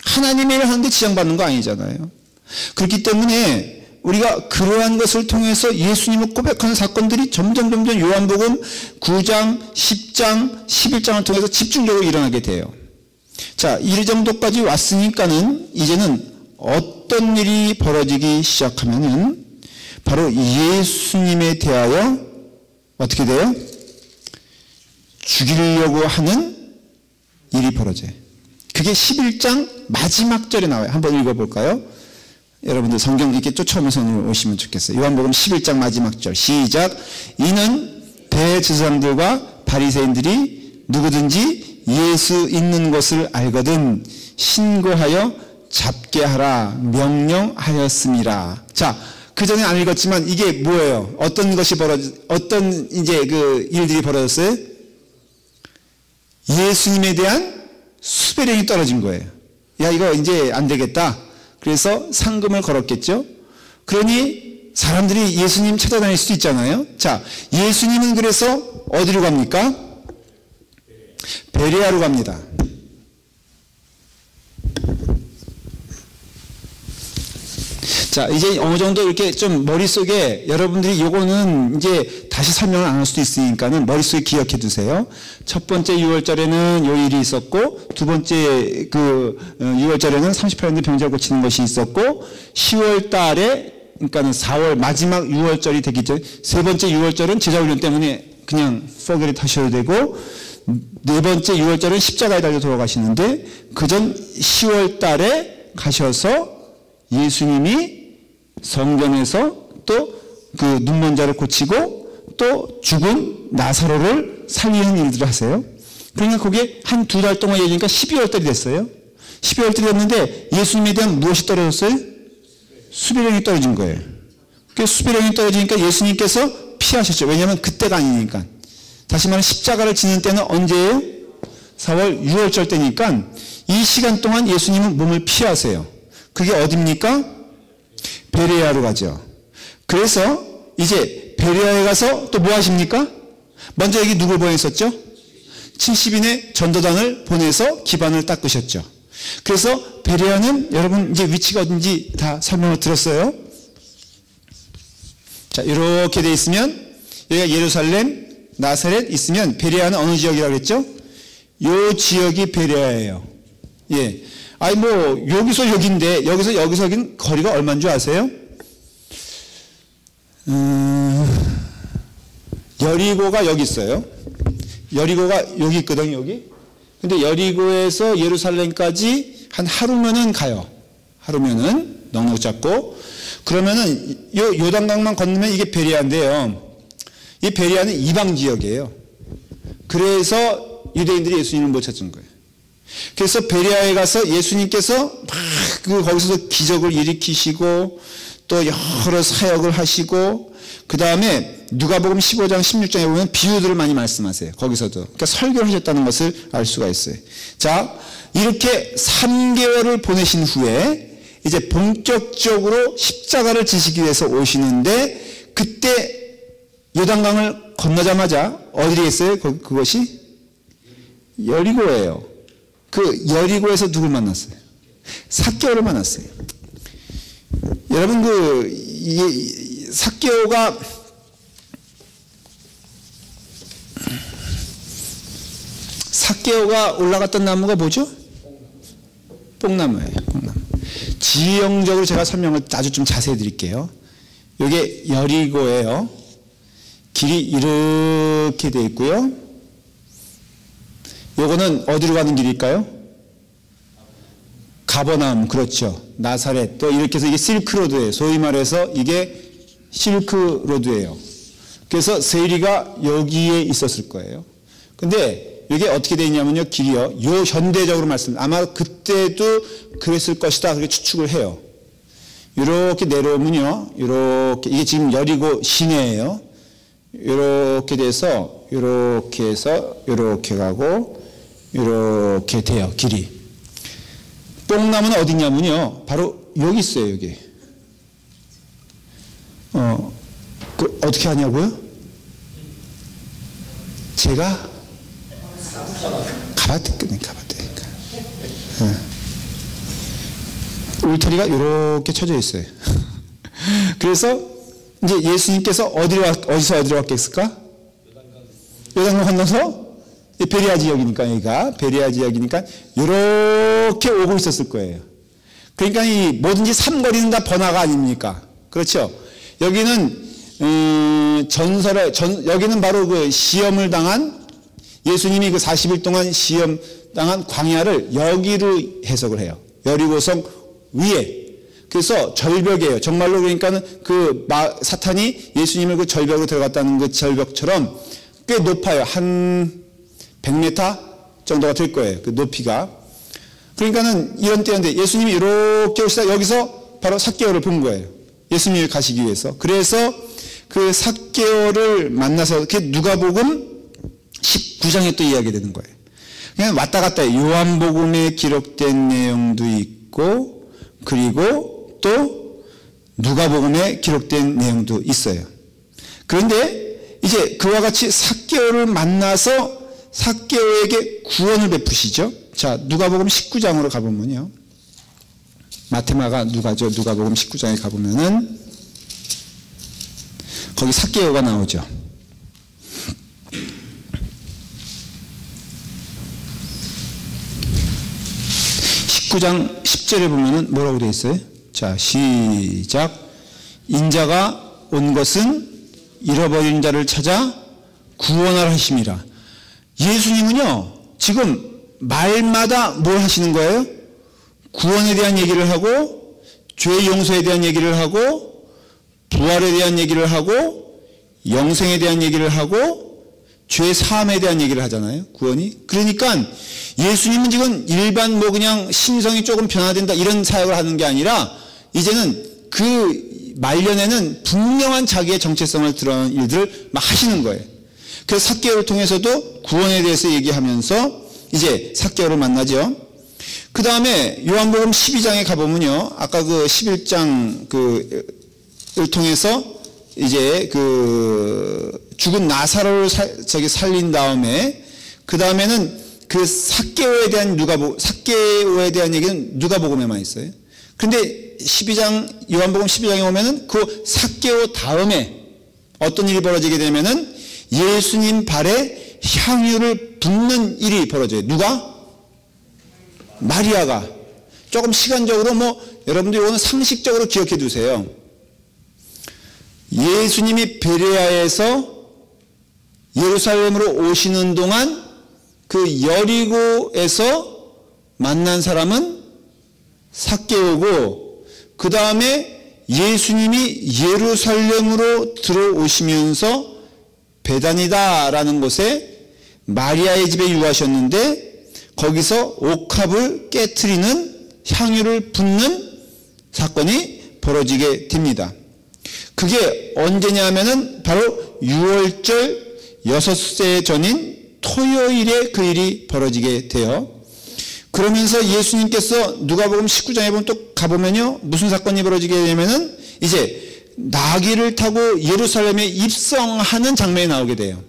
S1: 하나님의 일을 하는데 지장받는 거 아니잖아요. 그렇기 때문에 우리가 그러한 것을 통해서 예수님을 고백하는 사건들이 점점 요한복음 9장, 10장, 11장을 통해서 집중적으로 일어나게 돼요. 자, 이 정도까지 왔으니까는 이제는 어떤 일이 벌어지기 시작하면은 바로 예수님에 대하여 어떻게 돼요? 죽이려고 하는 일이 벌어져요. 그게 11장 마지막 절에 나와요. 한번 읽어볼까요? 여러분들 성경 이렇게 쫓아오면서 오시면 좋겠어요. 요한복음 11장 마지막 절 시작. 이는 대제사장들과 바리새인들이 누구든지 예수 있는 것을 알거든 신고하여 잡게 하라 명령하였음이라. 자, 그 전에 안 읽었지만 이게 뭐예요? 어떤 이제 그 일들이 벌어졌어요? 예수님에 대한 수배령이 떨어진 거예요. 야, 이거 이제 안 되겠다. 그래서 상금을 걸었겠죠? 그러니 사람들이 예수님 찾아다닐 수도 있잖아요. 자, 예수님은 그래서 어디로 갑니까? 베레아로 갑니다. 자, 이제 어느 정도 이렇게 좀 머릿속에 여러분들이 요거는 이제 다시 설명을 안 할 수도 있으니까는 머릿속에 기억해 두세요. 첫 번째 6월절에는 요 일이 있었고, 두 번째 6월절에는 38년대 병자를 고치는 것이 있었고, 10월 달에, 그러니까는 4월 마지막 6월절이 되기 전에, 세 번째 6월절은 제자훈련 때문에 그냥 포기를 하셔도 되고, 네 번째 6월절은 십자가에 달려 돌아가시는데, 그 전 10월 달에 가셔서 예수님이 성전에서 또 그 눈먼 자를 고치고 또 죽은 나사로를 살리는 일들을 하세요. 그러니까 그게 한 두 달 동안 이어지니까 12월 달이 됐어요. 12월 달이 됐는데 예수님에 대한 무엇이 떨어졌어요? 수비령이 떨어진 거예요. 그 수비령이 떨어지니까 예수님께서 피하셨죠. 왜냐하면 그때가 아니니까. 다시 말하면 십자가를 지는 때는 언제예요? 4월 6월절 때니까 이 시간 동안 예수님은 몸을 피하세요. 그게 어디입니까? 베레아로 가죠. 그래서 이제 베레아에 가서 또 뭐 하십니까? 먼저 여기 누굴 보냈었죠? 70인의 전도단을 보내서 기반을 닦으셨죠. 그래서 베레아는 여러분 이제 위치가 어딘지 다 설명을 들었어요. 자, 이렇게 돼 있으면 여기가 예루살렘, 나사렛 있으면 베레아는 어느 지역이라고 그랬죠? 요 지역이 베레아예요. 예. 아니 뭐 여기서 여기인데 여기서 여긴 거리가 얼마인 줄 아세요? 여리고가 여기 있어요. 여리고가 여기 있거든요. 여기. 근데 여리고에서 예루살렘까지 한 하루면은 가요. 하루면은 넉넉 잡고 그러면은 요 요단강만 건너면 이게 베레아인데요. 이 베레아는 이방 지역이에요. 그래서 유대인들이 예수님을 못 찾은 거예요. 그래서 베레아에 가서 예수님께서 막 거기서 기적을 일으키시고 또 여러 사역을 하시고 그 다음에 누가복음 15장 16장에 보면 비유들을 많이 말씀하세요. 거기서도. 그러니까 설교를 하셨다는 것을 알 수가 있어요. 자, 이렇게 3개월을 보내신 후에 이제 본격적으로 십자가를 지시기 위해서 오시는데 그때 요단강을 건너자마자 어디겠어요? 그것이 여리고예요. 그 여리고에서 누굴 만났어요? 삭개오를 만났어요. 여러분 삭개오가 올라갔던 나무가 뭐죠? 뽕나무예요. 뽕나무. 지형적으로 제가 설명을 아주 좀 자세히 드릴게요. 이게 여리고예요. 길이 이렇게 돼 있고요. 요거는 어디로 가는 길일까요? 가버나움, 그렇죠. 나사렛. 또 이렇게 해서 이게 실크로드예요. 소위 말해서 이게 실크로드예요. 그래서 세리가 여기에 있었을 거예요. 근데 이게 어떻게 되어 있냐면요. 길이요. 요 현대적으로 아마 그때도 그랬을 것이다. 그렇게 추측을 해요. 이렇게 내려오면요. 이렇게 이게 지금 여리고 시내예요. 이렇게 돼서 이렇게 해서 이렇게 가고 이렇게 돼요. 길이. 뽕나무는 어디냐면요. 바로 여기 있어요. 여기. 어떻게 하냐고요? 제가 가봤다니까. 울타리가 이렇게 쳐져 있어요. 그래서 이제 예수님께서 어디서 어디로 왔겠을까? 요단강 건너서 베레아 지역이니까 여기가 베레아 지역이니까 이렇게 오고 있었을 거예요. 그러니까 이 뭐든지 삼거리는 다 번화가 아닙니까? 그렇죠? 여기는 여기는 바로 그 시험을 당한 예수님이 그 40일 동안 시험 당한 광야를 여기로 해석을 해요. 여리고성 위에. 그래서 절벽이에요. 정말로 그러니까는 사탄이 예수님을 그 절벽으로 들어갔다는 그 절벽처럼 꽤 높아요. 한 100m 정도가 될 거예요. 그 높이가. 그러니까는 이런 때였는데 예수님이 이렇게 오시다 여기서 바로 삭개오를 본 거예요. 예수님이 가시기 위해서. 그래서 그 삭개오를 만나서 그 누가복음 19장에 또 이야기 되는 거예요. 그냥 왔다 갔다 해요. 요한복음에 기록된 내용도 있고 그리고 또 누가복음에 기록된 내용도 있어요. 그런데 이제 그와 같이 삭개오를 만나서 삭개오에게 구원을 베푸시죠. 자, 누가복음 19장으로 가보면요. 마테마가 누가죠. 누가복음 19장에 가보면은 거기 삭개오가 나오죠. 19장 10절에 보면은 뭐라고 되어 있어요? 자, 시작. 인자가 온 것은 잃어버린 자를 찾아 구원하라 하심이라. 예수님은요, 지금 말마다 뭘 하시는 거예요? 구원에 대한 얘기를 하고, 죄 용서에 대한 얘기를 하고, 부활에 대한 얘기를 하고, 영생에 대한 얘기를 하고, 죄 사함에 대한 얘기를 하잖아요. 구원이. 그러니까 예수님은 지금 일반 뭐 그냥 신성이 조금 변화된다 이런 사역을 하는 게 아니라 이제는 그 말년에는 분명한 자기의 정체성을 드러내는 일들을 막 하시는 거예요. 그래서 삭개오를 통해서도 구원에 대해서 얘기하면서 이제 삭개오를 만나죠. 그 다음에 요한복음 12장에 가보면요. 아까 그 11장 을 통해서 이제 그 죽은 나사로를 살린 다음에 그 다음에는 그 삭개오에 대한 삭개오에 대한 얘기는 누가복음에만 있어요. 근데 12장 요한복음 12장에 오면은 그 삭개오 다음에 어떤 일이 벌어지게 되면은 예수님 발에 향유를 붓는 일이 벌어져요. 누가? 마리아가. 조금 시간적으로 뭐 여러분들 이거는 상식적으로 기억해 두세요. 예수님이 베레아에서 예루살렘으로 오시는 동안 그 여리고에서 만난 사람은 삭개오고 그 다음에 예수님이 예루살렘으로 들어오시면서 베다니다라는 곳에 마리아의 집에 유하셨는데 거기서 옥합을 깨트리는 향유를 붓는 사건이 벌어지게 됩니다. 그게 언제냐 하면은 바로 6월절 6세 전인 토요일에 그 일이 벌어지게 돼요. 그러면서 예수님께서 누가복음 19장에 보면 또 가보면요. 무슨 사건이 벌어지게 되면은 이제 나귀를 타고 예루살렘에 입성하는 장면이 나오게 돼요.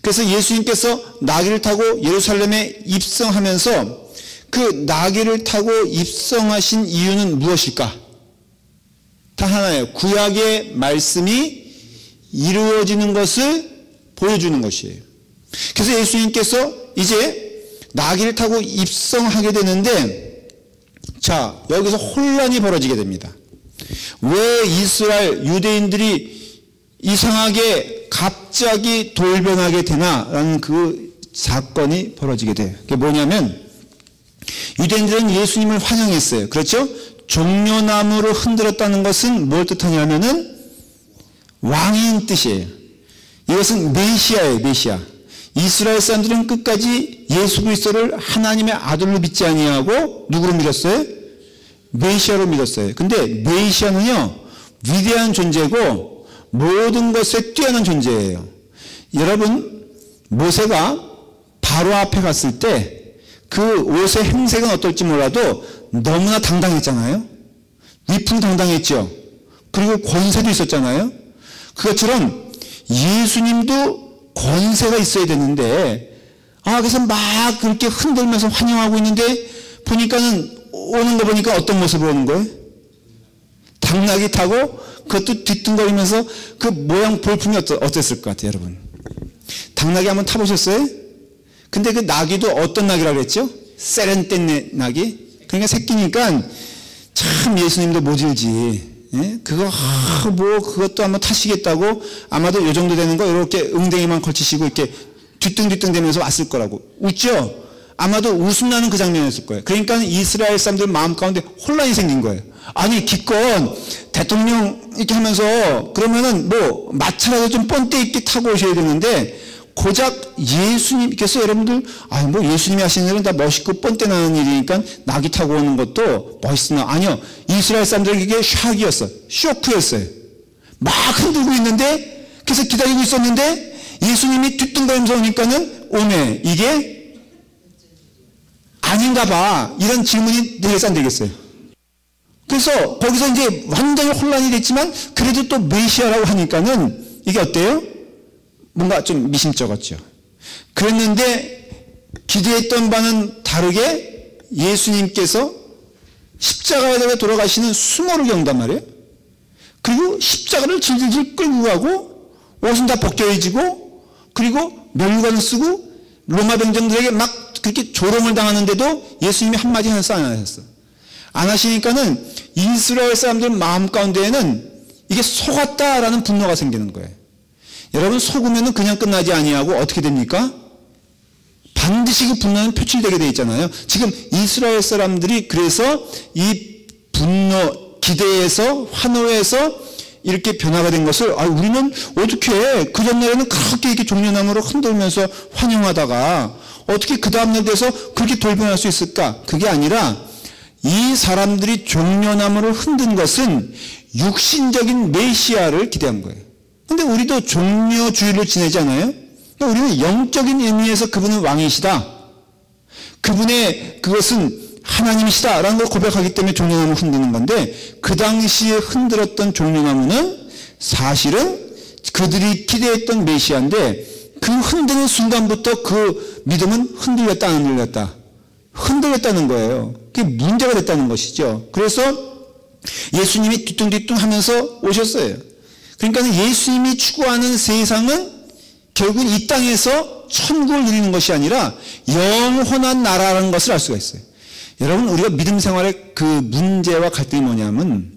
S1: 그래서 예수님께서 나귀를 타고 예루살렘에 입성하면서 그 나귀를 타고 입성하신 이유는 무엇일까? 다 하나예요. 구약의 말씀이 이루어지는 것을 보여주는 것이에요. 그래서 예수님께서 이제 나귀를 타고 입성하게 되는데 자, 여기서 혼란이 벌어지게 됩니다. 왜 이스라엘 유대인들이 이상하게 갑자기 돌변하게 되나라는 그 사건이 벌어지게 돼요. 그게 뭐냐면 유대인들은 예수님을 환영했어요. 그렇죠? 종려나무로 흔들었다는 것은 뭘 뜻하냐면은 왕인 뜻이에요. 이것은 메시아예요. 메시아. 이스라엘 사람들은 끝까지 예수 그리스도를 하나님의 아들로 믿지 아니하고 누구로 믿었어요? 메시아로 믿었어요. 근데 메시아는요 위대한 존재고 모든 것에 뛰어난 존재예요. 여러분 모세가 바로 앞에 갔을 때 그 옷의 행색은 어떨지 몰라도 너무나 당당했잖아요. 위풍당당했죠. 그리고 권세도 있었잖아요. 그것처럼 예수님도 권세가 있어야 되는데 그래서 막 그렇게 흔들면서 환영하고 있는데 보니까는 오는 거 보니까 어떤 모습으로 오는 거예요? 당나귀 타고 그것도 뒤뚱거리면서 그 모양 볼품이 어땠을 것 같아요, 여러분? 당나귀 한번 타보셨어요? 근데 그 나귀도 어떤 나귀라고 그랬죠? 세렌떼 나귀? 그러니까 새끼니까 참 예수님도 모질지. 예? 그것도 한번 타시겠다고 아마도 요 정도 되는 거 이렇게 응댕이만 걸치시고 이렇게 뒤뚱뒤뚱 되면서 왔을 거라고. 웃죠? 아마도 웃음 나는 그 장면이었을 거예요. 그러니까 이스라엘 사람들 마음 가운데 혼란이 생긴 거예요. 아니, 기껏 대통령 이렇게 하면서 그러면은 뭐 마차라도 좀 뻔때 있게 타고 오셔야 되는데 고작 예수님께서 여러분들 뭐 예수님이 하시는 일은 다 멋있고 뻔때 나는 일이니까 낙이 타고 오는 것도 멋있으나 아니요. 이스라엘 사람들에게 샥이었어. 쇼크였어요. 막 흔들고 있는데 그래서 기다리고 있었는데 예수님이 뒤뚱거리면서 오니까는 오메 이게 아닌가 봐. 이런 질문이 되겠어 안 되겠어요? 그래서 거기서 이제 완전히 혼란이 됐지만 그래도 또 메시아라고 하니까는 이게 어때요? 뭔가 좀 미심쩍었죠. 그랬는데 기대했던 바는 다르게 예수님께서 십자가에다가 돌아가시는 수모를 겪는단 말이에요. 그리고 십자가를 질질질 끌고 가고 옷은 다 벗겨지고 그리고 면류관을 쓰고 로마 병정들에게 막 그렇게 조롱을 당하는데도 예수님이 한마디 하셨어 안 하셨어? 안 하시니까는 이스라엘 사람들 마음 가운데에는 이게 속았다라는 분노가 생기는 거예요. 여러분 속으면은 그냥 끝나지 아니하고 어떻게 됩니까? 반드시 그 분노는 표출되게 되어 있잖아요. 지금 이스라엘 사람들이 그래서 이 분노, 기대에서 환호에서 이렇게 변화가 된 것을 우리는 어떻게 그 전날에는 그렇게 이렇게 종려나무로 흔들면서 환영하다가 어떻게 그 다음날 돼서 그렇게 돌변할 수 있을까? 그게 아니라 이 사람들이 종려나무를 흔든 것은 육신적인 메시아를 기대한 거예요. 근데 우리도 종려주의를 지내잖아요. 그러니까 우리는 영적인 의미에서 그분은 왕이시다. 그분의 그것은 하나님이시다 라는 걸 고백하기 때문에 종려나무를 흔드는 건데 그 당시에 흔들었던 종려나무는 사실은 그들이 기대했던 메시아인데 그 흔드는 순간부터 그 믿음은 흔들렸다 안 흔들렸다? 흔들렸다는 거예요. 그게 문제가 됐다는 것이죠. 그래서 예수님이 뒤뚱뒤뚱 하면서 오셨어요. 그러니까 예수님이 추구하는 세상은 결국 이 땅에서 천국을 누리는 것이 아니라 영원한 나라라는 것을 알 수가 있어요. 여러분 우리가 믿음 생활의 그 문제와 갈등이 뭐냐면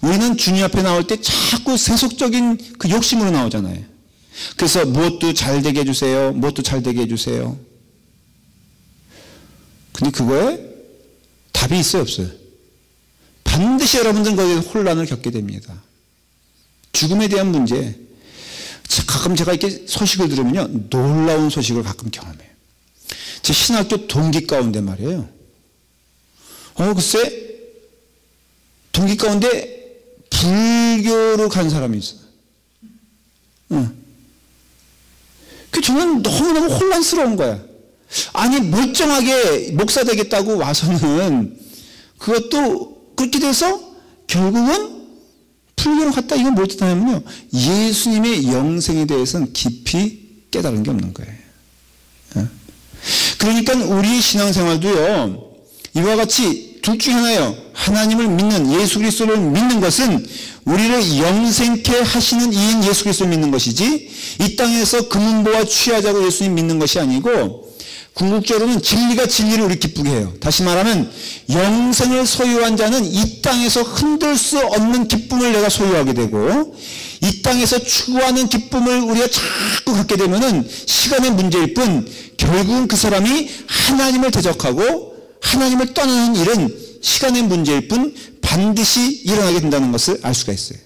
S1: 우리는 주님 앞에 나올 때 자꾸 세속적인 그 욕심으로 나오잖아요. 그래서 무엇도 잘 되게 해주세요. 무엇도 잘 되게 해주세요. 근데 그거에 답이 있어요 없어요? 반드시 여러분들은 거기에 혼란을 겪게 됩니다. 죽음에 대한 문제. 가끔 제가 이렇게 소식을 들으면요. 놀라운 소식을 가끔 경험해요. 제 신학교 동기 가운데 말이에요. 글쎄 동기 가운데 불교로 간 사람이 있어요. 그 저는 너무너무 혼란스러운 거야. 아니 멀쩡하게 목사 되겠다고 와서는 그것도 그렇게 돼서 결국은 불교로 갔다. 이건 뭘 뜻하냐면요. 예수님의 영생에 대해서는 깊이 깨달은 게 없는 거예요. 그러니까 우리 신앙생활도요. 이와 같이 둘 중에 하나예요. 하나님을 믿는 예수 그리스도를 믿는 것은 우리를 영생케 하시는 이인 예수 그리스도를 믿는 것이지 이 땅에서 금은보화 취하자고 예수님 믿는 것이 아니고 궁극적으로는 진리가 진리를 우리 기쁘게 해요. 다시 말하면 영생을 소유한 자는 이 땅에서 흔들 수 없는 기쁨을 내가 소유하게 되고 이 땅에서 추구하는 기쁨을 우리가 자꾸 갖게 되면은 시간의 문제일 뿐 결국은 그 사람이 하나님을 대적하고 하나님을 떠나는 일은 시간의 문제일 뿐 반드시 일어나게 된다는 것을 알 수가 있어요.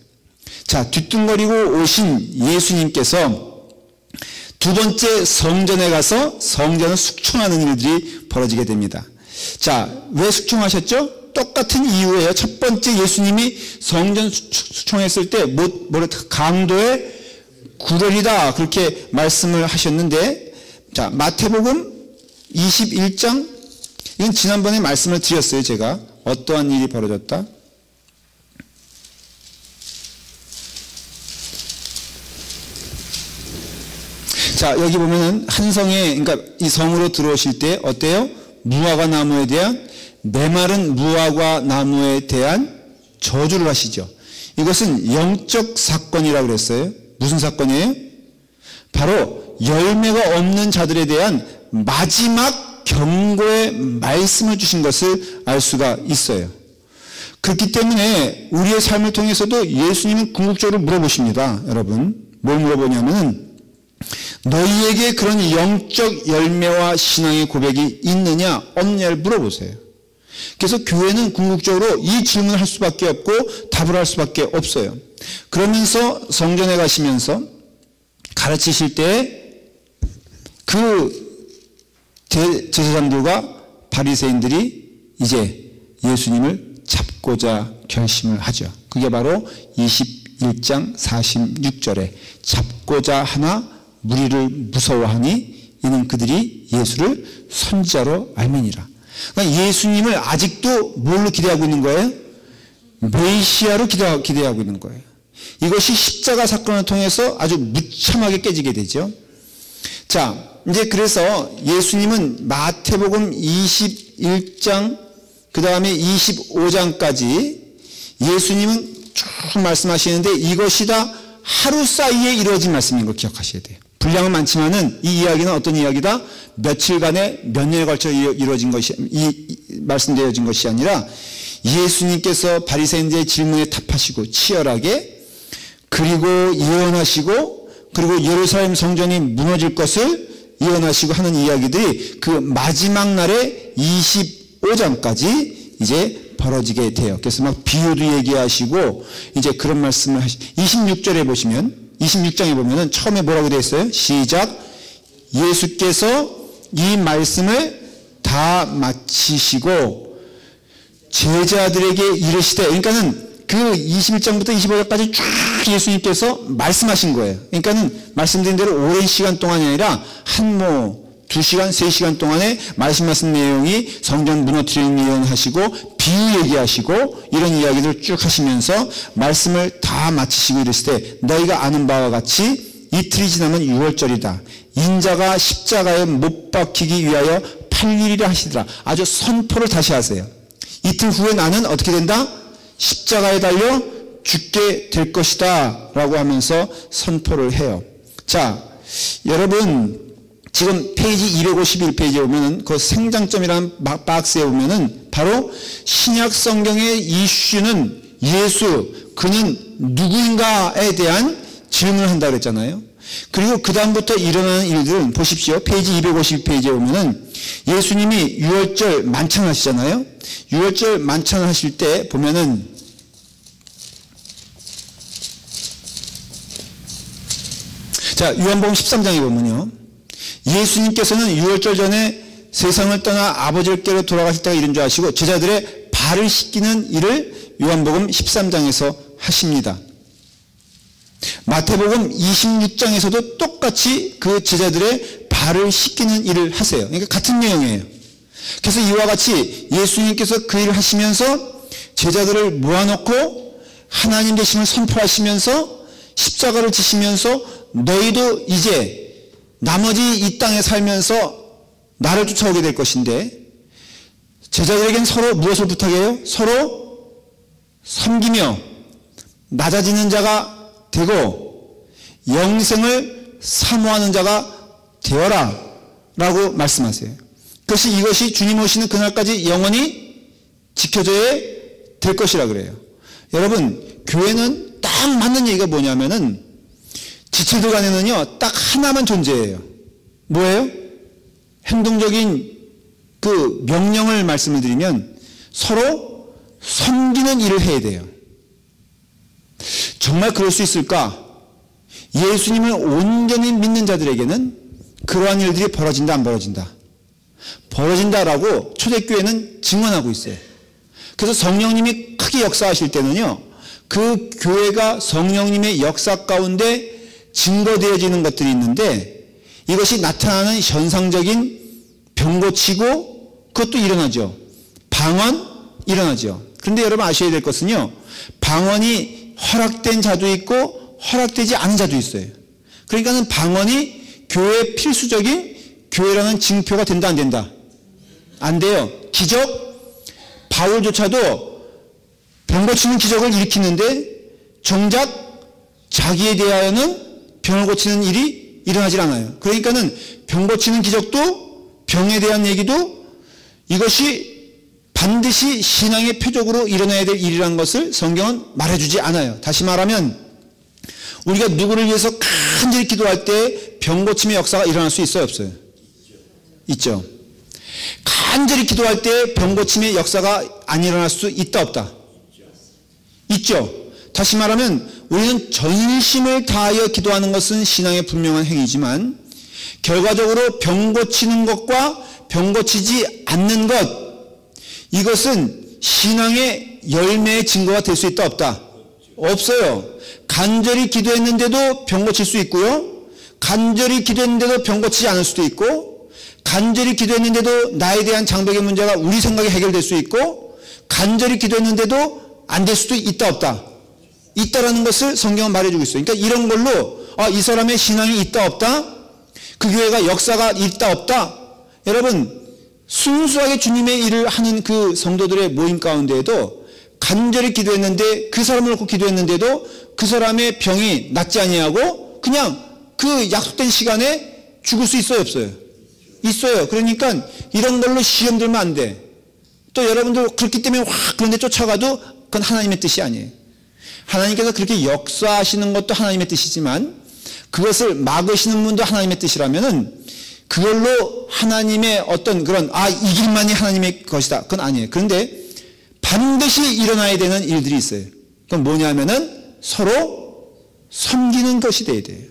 S1: 자, 뒤뚱거리고 오신 예수님께서 두 번째 성전에 가서 성전을 숙청하는 일들이 벌어지게 됩니다. 자, 왜 숙청하셨죠? 똑같은 이유예요. 첫 번째 예수님이 성전 숙청했을 때 강도의 구걸이다 그렇게 말씀을 하셨는데 자, 마태복음 21장 이건 지난번에 말씀을 드렸어요. 제가 어떠한 일이 벌어졌다? 자, 여기 보면은 한 성에, 그러니까 이 성으로 들어오실 때 어때요? 무화과 나무에 대한, 메마른 무화과 나무에 대한 저주를 하시죠. 이것은 영적 사건이라고 그랬어요. 무슨 사건이에요? 바로 열매가 없는 자들에 대한 마지막 경고의 말씀을 주신 것을 알 수가 있어요. 그렇기 때문에 우리의 삶을 통해서도 예수님은 궁극적으로 물어보십니다. 여러분, 뭘 물어보냐면은 너희에게 그런 영적 열매와 신앙의 고백이 있느냐 없느냐를 물어보세요. 그래서 교회는 궁극적으로 이 질문을 할 수밖에 없고 답을 할 수밖에 없어요. 그러면서 성전에 가시면서 가르치실 때 그 제사장들과 바리새인들이 이제 예수님을 잡고자 결심을 하죠. 그게 바로 21장 46절에 잡고자 하나 무리를 무서워하니 이는 그들이 예수를 선지자로 알미니라. 그러니까 예수님을 아직도 뭘로 기대하고 있는 거예요? 메시아로 기대하고 있는 거예요. 이것이 십자가 사건을 통해서 아주 무참하게 깨지게 되죠. 자, 이제 그래서 예수님은 마태복음 21장 그 다음에 25장까지 예수님은 쭉 말씀하시는데 이것이 다 하루 사이에 이루어진 말씀인 걸 기억하셔야 돼요. 분량은 많지만은 이 이야기는 어떤 이야기다? 며칠간에 몇 년에 걸쳐 이루어진 것이, 말씀되어진 것이 아니라 예수님께서 바리새인들의 질문에 답하시고 치열하게 그리고 예언하시고 그리고 예루살렘 성전이 무너질 것을 예언하시고 하는 이야기들이 그 마지막 날에 25장까지 이제 벌어지게 돼요. 그래서 막 비유도 얘기하시고 이제 그런 말씀을 26절에 보시면 26장에 보면은 처음에 뭐라고 되어 있어요? 시작. 예수께서 이 말씀을 다 마치시고 제자들에게 이르시되, 그러니까는 그 21장부터 25장까지 쭉 예수님께서 말씀하신 거예요. 그러니까는 말씀드린 대로 오랜 시간 동안이 아니라 한 2시간, 3시간 동안에 말씀하신 내용이 성전 무너뜨리는 예언하시고 비유 얘기하시고 이런 이야기들을 쭉 하시면서 말씀을 다 마치시고 이르시되 너희가 아는 바와 같이 이틀이 지나면 6월절이다. 인자가 십자가에 못 박히기 위하여 팔리리라 하시더라. 아주 선포를 다시 하세요. 이틀 후에 나는 어떻게 된다? 십자가에 달려 죽게 될 것이다 라고 하면서 선포를 해요. 자, 여러분 지금 페이지 251페이지에 보면은 그 생장점이라는 박스에 보면은 바로 신약 성경의 이슈는 예수, 그는 누구인가에 대한 질문을 한다고 했잖아요. 그리고 그 다음부터 일어나는 일들은 보십시오. 페이지 252페이지에 보면은 예수님이 유월절 만찬하시잖아요. 유월절 만찬하실 때 보면은 자, 요한복음 13장에 보면요. 예수님께서는 유월절 전에 세상을 떠나 아버지께로 돌아가실 때가 이른 줄 아시고 제자들의 발을 씻기는 일을 요한복음 13장에서 하십니다. 마태복음 26장에서도 똑같이 그 제자들의 발을 씻기는 일을 하세요. 그러니까 같은 내용이에요. 그래서 이와 같이 예수님께서 그 일을 하시면서 제자들을 모아놓고 하나님 되심을 선포하시면서 십자가를 지시면서 너희도 이제 나머지 이 땅에 살면서 나를 쫓아오게 될 것인데 제자들에겐 서로 무엇을 부탁해요? 서로 섬기며 낮아지는 자가 되고 영생을 사모하는 자가 되어라 라고 말씀하세요. 이것이 주님 오시는 그날까지 영원히 지켜져야 될 것이라 그래요. 여러분, 교회는 딱 맞는 얘기가 뭐냐면은 지체들 간에는요 딱 하나만 존재해요. 뭐예요? 행동적인 그 명령을 말씀을 드리면 서로 섬기는 일을 해야 돼요. 정말 그럴 수 있을까? 예수님을 온전히 믿는 자들에게는 그러한 일들이 벌어진다 안 벌어진다? 벌어진다라고 초대교회는 증언하고 있어요. 그래서 성령님이 크게 역사하실 때는요 그 교회가 성령님의 역사 가운데 증거되어지는 것들이 있는데 이것이 나타나는 현상적인 병 고치고 그것도 일어나죠. 방언 일어나죠. 그런데 여러분 아셔야 될 것은요 방언이 허락된 자도 있고 허락되지 않은 자도 있어요. 그러니까는 방언이 교회의 필수적인 교회라는 징표가 된다 안 된다? 안 돼요. 기적, 바울조차도 병 고치는 기적을 일으키는데 정작 자기에 대하여는 병을 고치는 일이 일어나질 않아요. 그러니까는 병 고치는 기적도 병에 대한 얘기도 이것이 반드시 신앙의 표적으로 일어나야 될 일이라는 것을 성경은 말해주지 않아요. 다시 말하면 우리가 누구를 위해서 간절히 기도할 때 병 고침의 역사가 일어날 수 있어요? 없어요? 있죠. 간절히 기도할 때 병 고침의 역사가 안 일어날 수 있다 없다? 있죠. 다시 말하면 우리는 전심을 다하여 기도하는 것은 신앙의 분명한 행위지만 결과적으로 병 고치는 것과 병 고치지 않는 것, 이것은 신앙의 열매의 증거가 될 수 있다 없다? 없어요. 간절히 기도했는데도 병 고칠 수 있고요, 간절히 기도했는데도 병 고치지 않을 수도 있고, 간절히 기도했는데도 나에 대한 장벽의 문제가 우리 생각에 해결될 수 있고, 간절히 기도했는데도 안 될 수도 있다 없다? 있다라는 것을 성경은 말해주고 있어요. 그러니까 이런 걸로 이 사람의 신앙이 있다 없다? 그 교회가 역사가 있다 없다? 여러분, 순수하게 주님의 일을 하는 그 성도들의 모임 가운데에도 간절히 기도했는데, 그 사람을 놓고 기도했는데도 그 사람의 병이 낫지 아니하고 그냥 그 약속된 시간에 죽을 수 있어요 없어요? 있어요. 그러니까 이런 걸로 시험 들면 안 돼. 또 여러분들 그렇기 때문에 확 그런데 쫓아가도 그건 하나님의 뜻이 아니에요. 하나님께서 그렇게 역사하시는 것도 하나님의 뜻이지만 그것을 막으시는 분도 하나님의 뜻이라면은 그걸로 하나님의 어떤 그런 이 길만이 하나님의 것이다, 그건 아니에요. 그런데 반드시 일어나야 되는 일들이 있어요. 그건 뭐냐면은 서로 섬기는 것이 돼야 돼요.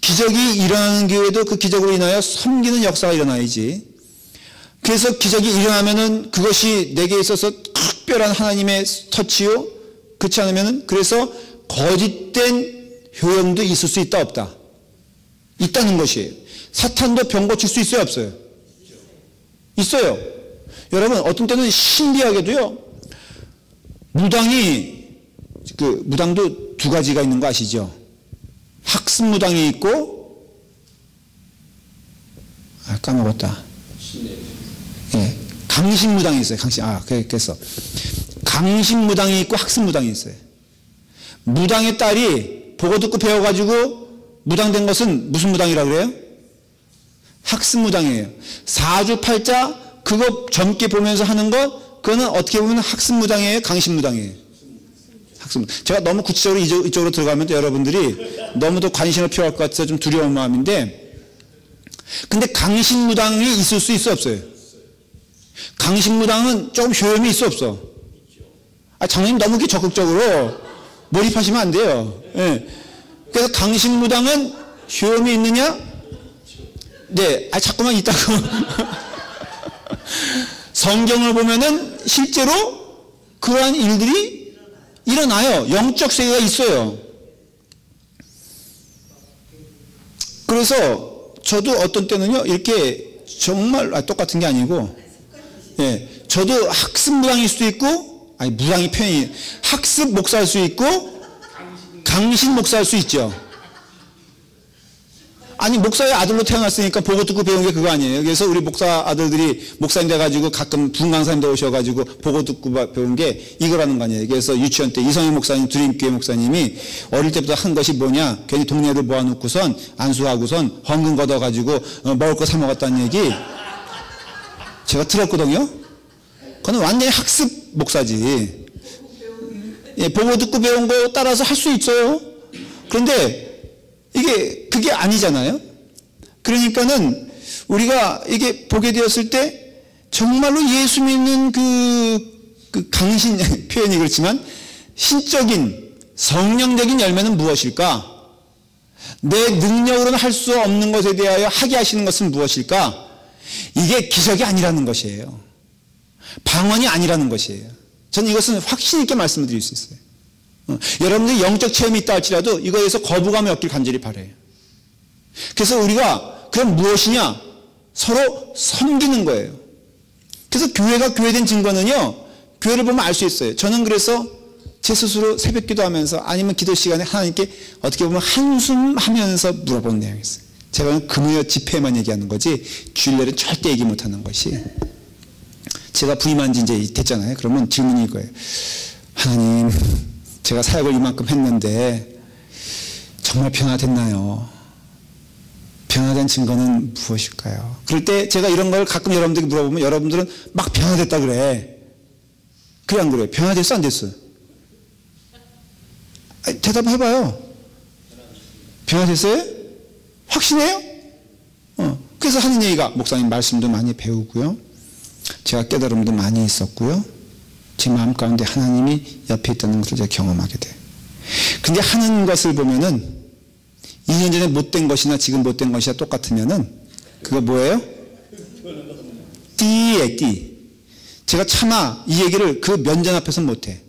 S1: 기적이 일어나는 교회도 그 기적으로 인하여 섬기는 역사가 일어나야지. 그래서 기적이 일어나면은 그것이 내게 있어서 특별한 하나님의 터치요, 그렇지 않으면은 그래서 거짓된 효용도 있을 수 있다 없다? 있다는 것이에요. 사탄도 병 고칠 수 있어요 없어요? 있어요. 여러분, 어떤 때는 신기하게도요, 무당도 두 가지가 있는 거 아시죠? 학습 무당이 있고, 까먹었다. 예, 강신 무당이 있어요. 그래서 강신 무당이 있고 학습 무당이 있어요. 무당의 딸이 보고 듣고 배워가지고 무당된 것은 무슨 무당이라고 그래요? 학습 무당이에요. 사주팔자 그거 젊게 보면서 하는 것, 그거는 어떻게 보면 학습 무당이에요, 강신 무당이에요? 학습 무당. 제가 너무 구체적으로 이쪽으로 들어가면 또 여러분들이 너무도 관심을 표할 것 같아서 좀 두려운 마음인데, 근데 강신 무당이 있을 수 있어 없어요? 강신 무당은 조금 효험이 있어 없어? 장로님 너무 이렇게 적극적으로 몰입하시면 안 돼요. 예. 그래서 강신 무당은 효험이 있느냐? 네, 자꾸만 있다고. 성경을 보면은 실제로 그러한 일들이 일어나요. 영적 세계가 있어요. 그래서 저도 어떤 때는요, 이렇게 정말 똑같은 게 아니고, 예, 저도 학습 무당일 수도 있고, 무당이 편이 학습 목사일 수 있고, 강신 목사일 수 있죠. 목사의 아들로 태어났으니까 보고 듣고 배운 게 그거 아니에요. 그래서 우리 목사 아들들이 목사님 돼가지고 가끔 부흥강사님들 오셔가지고 보고 듣고 배운 게 이거라는 거 아니에요. 그래서 유치원 때 이성희 목사님, 두림교회 목사님이 어릴 때부터 한 것이 뭐냐, 괜히 동네를 모아놓고선 안수하고선 헌금 걷어가지고 먹을 거 사 먹었다는 얘기 제가 들었거든요. 그건 완전히 학습 목사지. 예, 보고 듣고 배운 거 따라서 할 수 있어요. 그런데 그게 아니잖아요. 그러니까는 우리가 이게 보게 되었을 때 정말로 예수 믿는 그 강신 표현이 그렇지만 신적인 성령적인 열매는 무엇일까? 내 능력으로는 할 수 없는 것에 대하여 하게 하시는 것은 무엇일까? 이게 기적이 아니라는 것이에요. 방언이 아니라는 것이에요. 저는 이것은 확신 있게 말씀을 드릴 수 있어요. 여러분들이 영적 체험이 있다 할지라도 이거에서 거부감이 없길 간절히 바라요. 그래서 우리가 그럼 무엇이냐? 서로 섬기는 거예요. 그래서 교회가 교회된 증거는요, 교회를 보면 알 수 있어요. 저는 그래서 제 스스로 새벽 기도하면서 아니면 기도 시간에 하나님께 어떻게 보면 한숨하면서 물어보는 내용이 있어요. 제가 금요 집회만 얘기하는 거지 주일날은 절대 얘기 못하는 것이, 제가 부임한 지 이제 됐잖아요. 그러면 질문이 이거예요. 하나님, 제가 사역을 이만큼 했는데 정말 변화됐나요? 변화된 증거는 무엇일까요? 그럴 때 제가 이런 걸 가끔 여러분들에게 물어보면 여러분들은 막 변화됐다 그래. 그래 안 그래요? 변화됐어 안 됐어? 대답해봐요. 변화됐어요? 확신해요? 그래서 하는 얘기가, 목사님 말씀도 많이 배우고요, 제가 깨달음도 많이 있었고요, 제 마음 가운데 하나님이 옆에 있다는 것을 제가 경험하게 돼요. 근데 하는 것을 보면은 2년 전에 못된 것이나 지금 못된 것이나 똑같으면은 그거 뭐예요? 띠에 띠. 제가 차마 이 얘기를 그 면전 앞에서는 못해.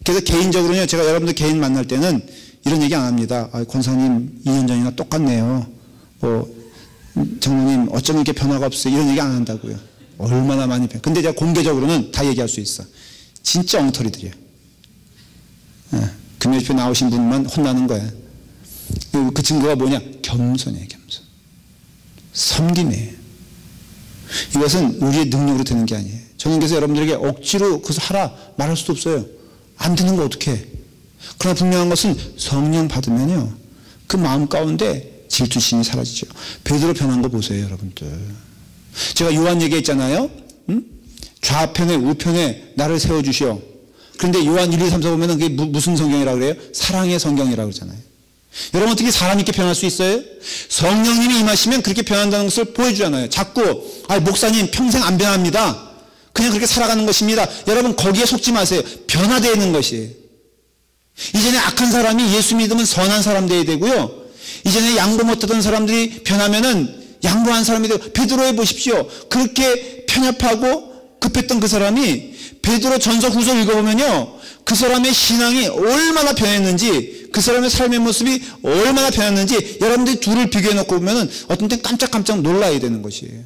S1: 그래서 개인적으로는요, 제가 여러분들 개인 만날 때는 이런 얘기 안 합니다. 아, 권사님 2년 전이나 똑같네요. 장로님 어쩜 이렇게 변화가 없어요. 이런 얘기 안 한다고요. 얼마나 많이 변. 근데 제가 공개적으로는 다 얘기할 수 있어. 진짜 엉터리들이에요. 금요 집회 나오신 분만 혼나는 거야. 그 증거가 뭐냐? 겸손이에요, 겸손. 섬김이에요. 이것은 우리의 능력으로 되는 게 아니에요. 저는 그래서 여러분들에게 억지로 그것을 하라 말할 수도 없어요. 안 되는 거 어떡해. 그러나 분명한 것은 성령 받으면요, 그 마음 가운데 질투심이 사라지죠. 베드로 변한 거 보세요, 여러분들. 제가 요한 얘기했잖아요. 좌편에 우편에 나를 세워주시오. 그런데 요한 1, 2, 3, 4 보면은 그게 무슨 성경이라고 그래요? 사랑의 성경이라고 그러잖아요. 여러분 어떻게 사람 있게 변할 수 있어요? 성령님이 임하시면 그렇게 변한다는 것을 보여주잖아요. 자꾸 목사님 평생 안 변합니다. 그냥 그렇게 살아가는 것입니다. 여러분 거기에 속지 마세요. 변화되어 있는 것이에요. 이전에 악한 사람이 예수 믿으면 선한 사람 되어야 되고요. 이전에 양보 못하던 사람들이 변하면은 양보한 사람이 되고, 베드로에 보십시오. 그렇게 편협하고 급했던 그 사람이 베드로 전서 후서 읽어보면요, 그 사람의 신앙이 얼마나 변했는지, 그 사람의 삶의 모습이 얼마나 변했는지 여러분들이 둘을 비교해 놓고 보면은 어떤 때 깜짝깜짝 놀라야 되는 것이에요.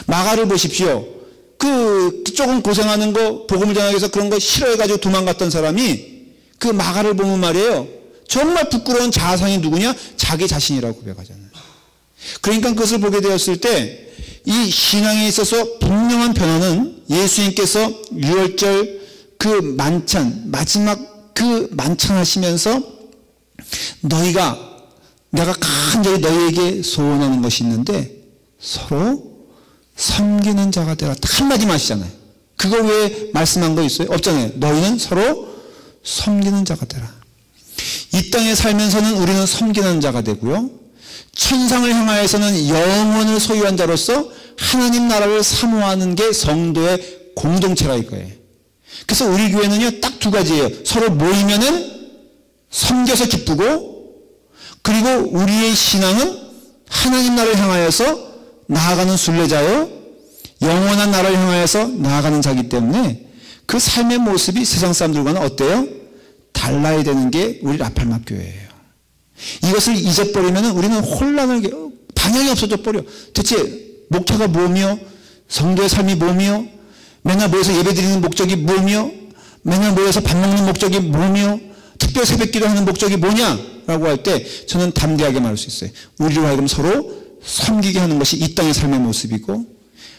S1: 마가를 보십시오. 조금 고생하는 거, 복음을 전하기 위해서 그런 거 싫어해가지고 도망갔던 사람이 그 마가를 보면 말이에요, 정말 부끄러운 자아상이 누구냐? 자기 자신이라고 고백하잖아요. 그러니까 그것을 보게 되었을 때 이 신앙에 있어서 분명한 변화는 예수님께서 6월절 그 만찬, 마지막 그 만찬하시면서 내가 간절히 너희에게 소원하는 것이 있는데 서로 섬기는 자가 되라. 한마디만 하시잖아요. 그거 왜 말씀한 거 있어요? 없잖아요. 너희는 서로 섬기는 자가 되라. 이 땅에 살면서는 우리는 섬기는 자가 되고요, 천상을 향하여서는 영원을 소유한 자로서 하나님 나라를 사모하는 게 성도의 공동체라 이거예요. 그래서 우리 교회는요, 딱 두 가지예요. 서로 모이면은 섬겨서 기쁘고, 그리고 우리의 신앙은 하나님 나라를 향하여서 나아가는 순례자요, 영원한 나라를 향하여서 나아가는 자이기 때문에 그 삶의 모습이 세상 사람들과는 어때요? 달라야 되는 게 우리 라팔마 교회예요. 이것을 잊어버리면 우리는 혼란을, 방향이 없어져 버려. 대체 목표가 뭐며, 성도의 삶이 뭐며, 맨날 모여서 예배드리는 목적이 뭐며, 맨날 모여서 밥 먹는 목적이 뭐며, 특별 새벽기도 하는 목적이 뭐냐라고 할 때 저는 담대하게 말할 수 있어요. 우리로 하여금 서로 섬기게 하는 것이 이 땅의 삶의 모습이고,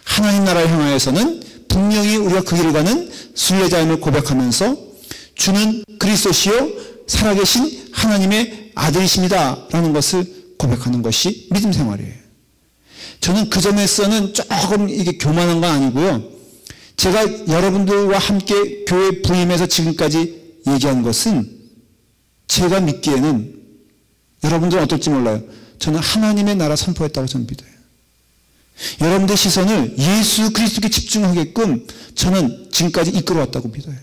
S1: 하나님 나라를 향하여서는 분명히 우리가 그 길을 가는 순례자임을 고백하면서 주는 그리스도시요 살아계신 하나님의 아들이십니다 라는 것을 고백하는 것이 믿음 생활이에요. 저는 그 점에서는 조금 이게 교만한 건 아니고요, 제가 여러분들과 함께 교회 부임해서 지금까지 얘기한 것은 제가 믿기에는, 여러분들은 어떨지 몰라요, 저는 하나님의 나라 선포했다고 저는 믿어요. 여러분들의 시선을 예수 그리스도께 집중하게끔 저는 지금까지 이끌어왔다고 믿어요.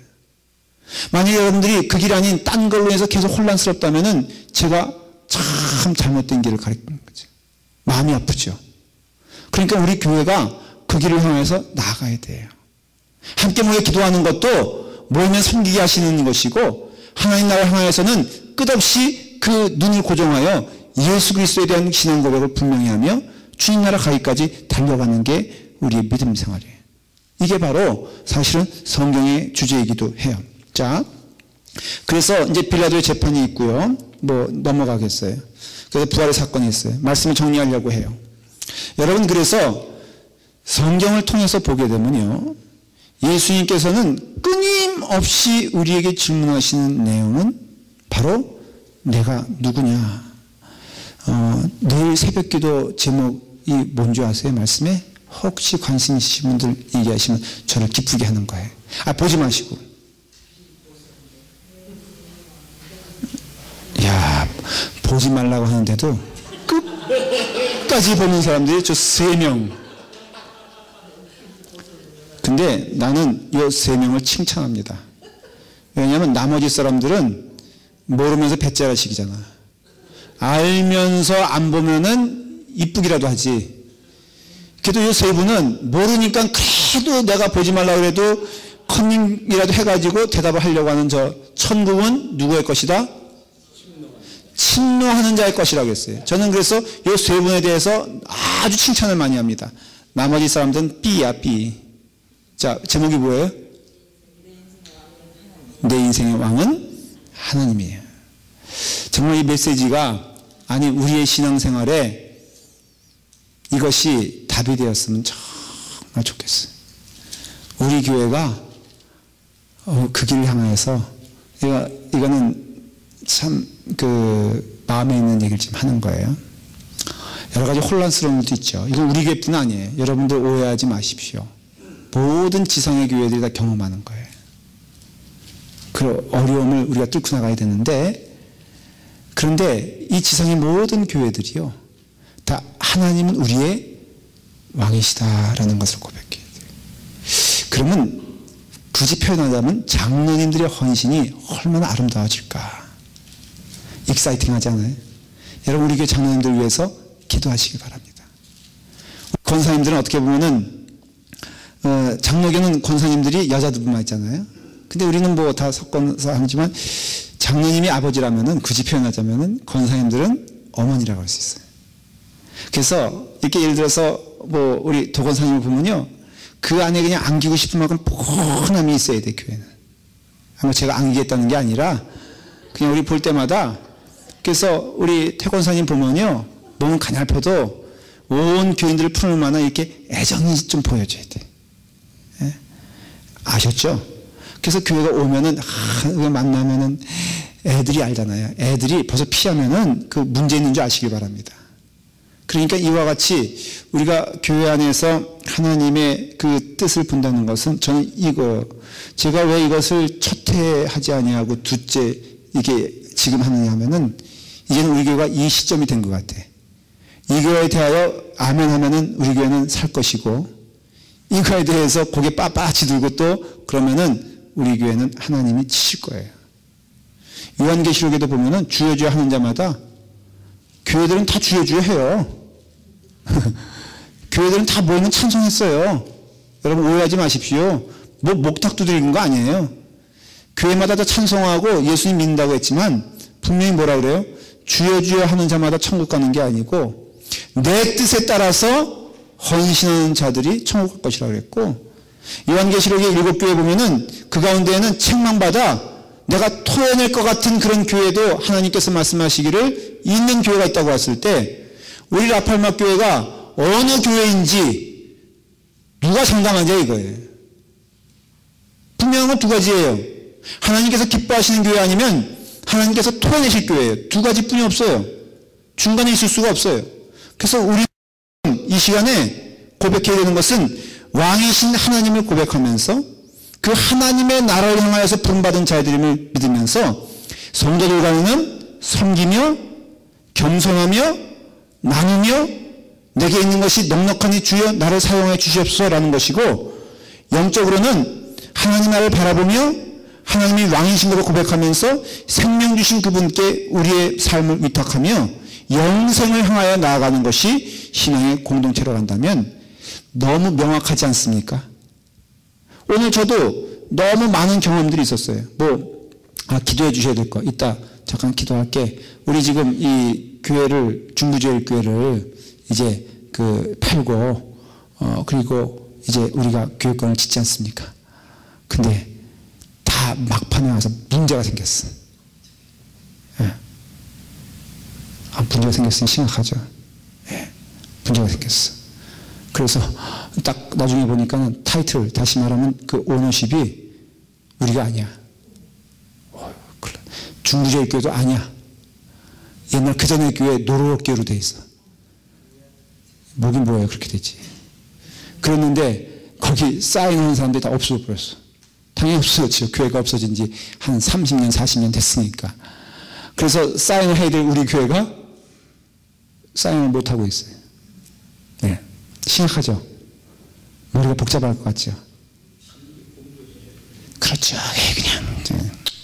S1: 만약 여러분들이 그 길 아닌 딴 걸로 해서 계속 혼란스럽다면은 제가 참 잘못된 길을 가리키는 거죠. 마음이 아프죠. 그러니까 우리 교회가 그 길을 향해서 나아가야 돼요. 함께 모여 기도하는 것도 모이면 섬기게 하시는 것이고, 하나님 나라를 향해서는 끝없이 그 눈을 고정하여 예수 그리스도에 대한 신앙 고백을 분명히 하며 주님 나라 가기까지 달려가는 게 우리의 믿음 생활이에요. 이게 바로 사실은 성경의 주제이기도 해요. 자, 그래서 이제 빌라도의 재판이 있고요. 넘어가겠어요. 그래서 부활의 사건이 있어요. 말씀을 정리하려고 해요. 여러분, 그래서 성경을 통해서 보게 되면요, 예수님께서는 끊임없이 우리에게 질문하시는 내용은 바로 내가 누구냐. 내일 새벽기도 제목이 뭔지 아세요? 말씀에 혹시 관심 있으신 분들 얘기하시면 저를 기쁘게 하는 거예요. 보지 마시고. 야, 보지 말라고 하는데도 끝까지 보는 사람들이 저 3명. 근데 나는 이 3명을 칭찬합니다. 왜냐하면 나머지 사람들은 모르면서 배째라식이잖아. 알면서 안 보면은 이쁘기라도 하지. 그래도 이 세 분은 모르니까 그래도 내가 보지 말라고 해도 컨닝이라도 해가지고 대답을 하려고 하는 저 천국은 누구의 것이다? 침노하는 자의 것이라고 했어요. 저는 그래서 이 세 분에 대해서 아주 칭찬을 많이 합니다. 나머지 사람들은 B야, B. 자, 제목이 뭐예요? 내 인생의 왕은 하나님이에요. 정말 이 메시지가, 아니, 우리의 신앙생활에 이것이 답이 되었으면 정말 좋겠어요. 우리 교회가 그 길을 향해서, 이거는 참 마음에 있는 얘기를 지금 하는 거예요. 여러 가지 혼란스러운 일도 있죠. 이건 우리 교회뿐 아니에요. 여러분들 오해하지 마십시오. 모든 지상의 교회들이 다 경험하는 거예요. 그 어려움을 우리가 뚫고 나가야 되는데, 그런데 이 지상의 모든 교회들이요, 다 하나님은 우리의 왕이시다라는 것을 고백해야 돼요. 그러면 굳이 표현하자면 장로님들의 헌신이 얼마나 아름다워질까. 익사이팅하지 않아요? 여러분, 우리 교회 장로님들 위해서 기도하시기 바랍니다. 권사님들은 어떻게 보면은 장로교는 권사님들이 여자들만 있잖아요. 근데 우리는 뭐 다 섞어서 하지만 장로님이 아버지라면은, 굳이 표현하자면은 권사님들은 어머니라고 할 수 있어요. 그래서 이렇게 예를 들어서 뭐 우리 도권사님을 보면요, 그 안에 그냥 안기고 싶은 만큼 뻔함이 있어야 돼, 교회는. 아마 제가 안기겠다는 게 아니라 그냥 우리 볼 때마다. 그래서 우리 태권사님 보면요, 몸은 가냘퍼도 온 교인들을 품을 만한 이렇게 애정이 좀 보여줘야 돼. 예? 아셨죠? 그래서 교회가 오면은, 만나면은 애들이 알잖아요. 애들이 벌써 피하면은 그 문제 있는 줄 아시기 바랍니다. 그러니까 이와 같이 우리가 교회 안에서 하나님의 그 뜻을 본다는 것은, 저는 제가 왜 이것을 첫해 하지 아니하고 둘째 이게 지금 하느냐 하면은, 이제는 우리 교회가 이 시점이 된 것 같아. 이 교회에 대하여 아멘 하면은 우리 교회는 살 것이고, 이거에 대해서 고개 빳빳이 들고 또 그러면은 우리 교회는 하나님이 치실 거예요. 요한계시록에도 보면은 주여 주여 하는 자마다, 교회들은 다 주여 주여 해요. 교회들은 다 모이면 찬송했어요. 여러분 오해하지 마십시오. 뭐 목탁 두드리는 거 아니에요. 교회마다 다 찬송하고 예수님 믿는다고 했지만 분명히 뭐라 그래요? 주여 주여 하는 자마다 천국 가는 게 아니고 내 뜻에 따라서 헌신하는 자들이 천국 갈 것이라고 그랬고, 요한계시록의 7교회 보면은 그 가운데에는 책망받아 내가 토해낼 것 같은 그런 교회도 하나님께서 말씀하시기를 있는 교회가 있다고 했을 때, 우리 라팔마 교회가 어느 교회인지 누가 장담하냐 이거예요. 분명한 건 두 가지예요. 하나님께서 기뻐하시는 교회 아니면 하나님께서 토해내실 교회예요. 두 가지뿐이 없어요. 중간에 있을 수가 없어요. 그래서 우리 이 시간에 고백해야 되는 것은 왕이신 하나님을 고백하면서 그 하나님의 나라를 향하여서 부름받은 자들임을 믿으면서 성도들 간에는 섬기며 겸손하며 나누며 내게 있는 것이 넉넉하니 주여 나를 사용해 주시옵소서라는 것이고, 영적으로는 하나님 나라를 바라보며 하나님이 왕이신 것을 고백하면서 생명 주신 그분께 우리의 삶을 위탁하며 영생을 향하여 나아가는 것이 신앙의 공동체로 간다면 너무 명확하지 않습니까? 오늘 저도 너무 많은 경험들이 있었어요. 기도해 주셔야 될 거. 이따 잠깐 기도할게. 우리 지금 이 교회를, 중부제일교회를 이제 팔고, 그리고 이제 우리가 교회권을 짓지 않습니까? 근데 다 막판에 와서 문제가 생겼어. 예. 문제가 생겼으니 심각하죠. 예. 문제가 생겼어. 그래서 딱 나중에 보니까는 타이틀, 다시 말하면 그 오너십이 우리가 아니야. 중부제일교회도 아니야. 옛날 그 전에 교회 노르록교회로 돼 있어. 뭐긴 뭐예요, 그렇게 됐지. 그랬는데 거기 사인하는 사람들이 다 없어져 버렸어. 당연히 없어졌죠. 교회가 없어진 지 한 30년, 40년 됐으니까. 그래서 사인을 해야 될 우리 교회가 사인을 못하고 있어요. 네. 심각하죠. 머리가 복잡할 것 같죠. 그렇죠. 그냥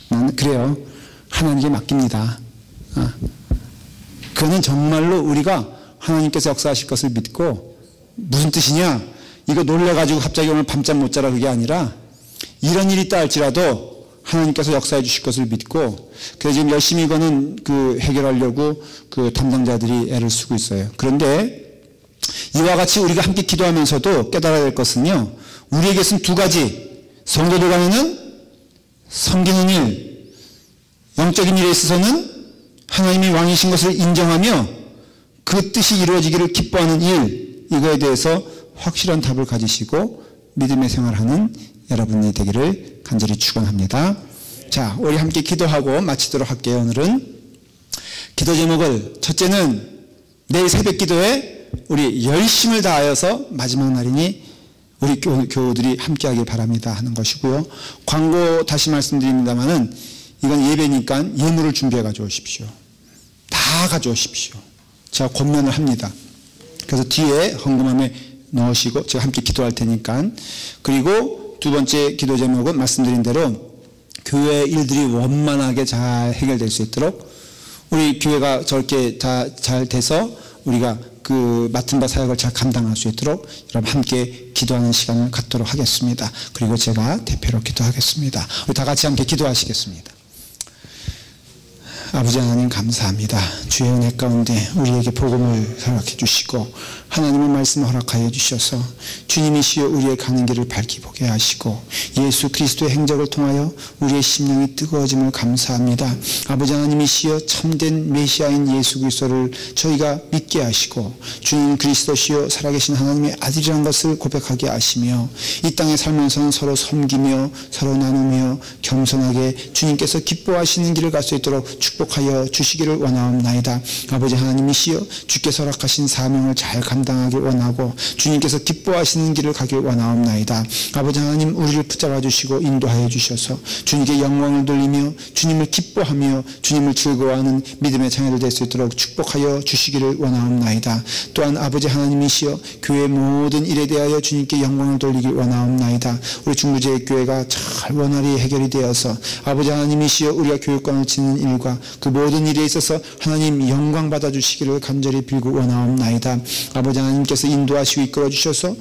S1: 나는 그래요. 하나님께 맡깁니다. 그거는 정말로 우리가 하나님께서 역사하실 것을 믿고, 무슨 뜻이냐? 이거 놀래가지고 갑자기 오늘 밤잠 못 자라 그게 아니라, 이런 일이 있다 할지라도 하나님께서 역사해 주실 것을 믿고, 그래서 지금 열심히 이거는 해결하려고 담당자들이 애를 쓰고 있어요. 그런데 이와 같이 우리가 함께 기도하면서도 깨달아야 될 것은요, 우리에게는 두 가지. 성도들 간에는 섬기는 일, 영적인 일에 있어서는 하나님이 왕이신 것을 인정하며 그 뜻이 이루어지기를 기뻐하는 일, 이거에 대해서 확실한 답을 가지시고 믿음의 생활하는 여러분이 되기를 간절히 축원합니다. 자, 우리 함께 기도하고 마치도록 할게요. 오늘은 기도 제목을, 첫째는 내일 새벽 기도에 우리 열심을 다하여서 마지막 날이니 우리 교우들이 함께 하길 바랍니다 하는 것이고요. 광고 다시 말씀드립니다만은 이건 예배니까 예물을 준비해 가져오십시오. 다 가져오십시오. 제가 권면을 합니다. 그래서 뒤에 헌금함에 넣으시고 제가 함께 기도할 테니까. 그리고 두 번째 기도 제목은 말씀드린 대로 교회 일들이 원만하게 잘 해결될 수 있도록 우리 교회가 저렇게 다 잘 돼서 우리가 맡은 바 사역을 잘 감당할 수 있도록 여러분 함께 기도하는 시간을 갖도록 하겠습니다. 그리고 제가 대표로 기도하겠습니다. 우리 다 같이 함께 기도하시겠습니다. 아버지 하나님 감사합니다. 주의 은혜 가운데 우리에게 복음을 허락해 주시고 하나님의 말씀을 허락하여 주셔서 주님이시여 우리의 가는 길을 밝히 보게 하시고 예수 그리스도의 행적을 통하여 우리의 심령이 뜨거워짐을 감사합니다. 아버지 하나님이시여 참된 메시아인 예수 그리스도를 저희가 믿게 하시고 주님 그리스도시여 살아계신 하나님의 아들이라는 것을 고백하게 하시며 이 땅에 살면서는 서로 섬기며 서로 나누며 겸손하게 주님께서 기뻐하시는 길을 갈 수 있도록 축복하여 주시기를 원하옵나이다. 아버지 하나님이시여 주께서 허락하신 사명을 잘 감당하길 원하고 주님께서 기뻐하시는 길을 가길 원하옵나이다. 아버지 하나님 우리를 붙잡아 주시고 인도하여 주셔서 주님께 영광을 돌리며 주님을 기뻐하며 주님을 즐거워하는 믿음의 자녀들 될 수 있도록 축복하여 주시기를 원하옵나이다. 또한 아버지 하나님이시여 교회 모든 일에 대하여 주님께 영광을 돌리길 원하옵나이다. 우리 중부제일교회가 잘 원활히 해결이 되어서 아버지 하나님이시여 우리가 교육관을 짓는 일과 그 모든 일에 있어서 하나님 영광 받아주시기를 간절히 빌고 원하옵나이다. 아버지 하나님께서 인도하시고 이끌어 주셔서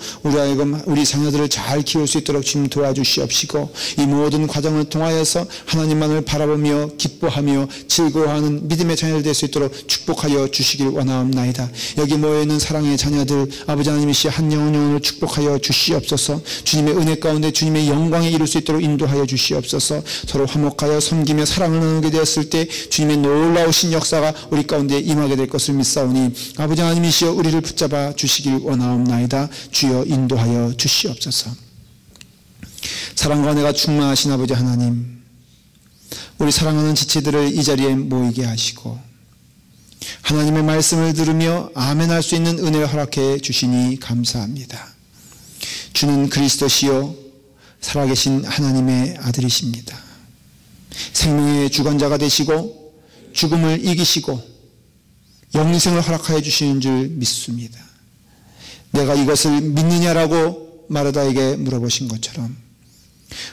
S1: 우리 자녀들을 잘 키울 수 있도록 주님 도와주시옵시고 이 모든 과정을 통하여서 하나님만을 바라보며 기뻐하며 즐거워하는 믿음의 자녀들 될 수 있도록 축복하여 주시길 원하옵나이다. 여기 모여있는 사랑의 자녀들 아버지 하나님이시여 한 영혼을 축복하여 주시옵소서. 주님의 은혜 가운데 주님의 영광에 이룰 수 있도록 인도하여 주시옵소서. 서로 화목하여 섬기며 사랑을 나누게 되었을 때 주님의 놀라우신 역사가 우리 가운데 임하게 될 것을 믿사오니 아버지 하나님이시여 우리를 붙잡아 주시길 원하옵나이다. 주여 인도하여 주시옵소서. 사랑과 은혜가 충만하신 아버지 하나님, 우리 사랑하는 지체들을 이 자리에 모이게 하시고 하나님의 말씀을 들으며 아멘할 수 있는 은혜를 허락해 주시니 감사합니다. 주는 그리스도시요 살아계신 하나님의 아들이십니다. 생명의 주관자가 되시고 죽음을 이기시고 영생을 허락하여 주시는 줄 믿습니다. 내가 이것을 믿느냐라고 마르다에게 물어보신 것처럼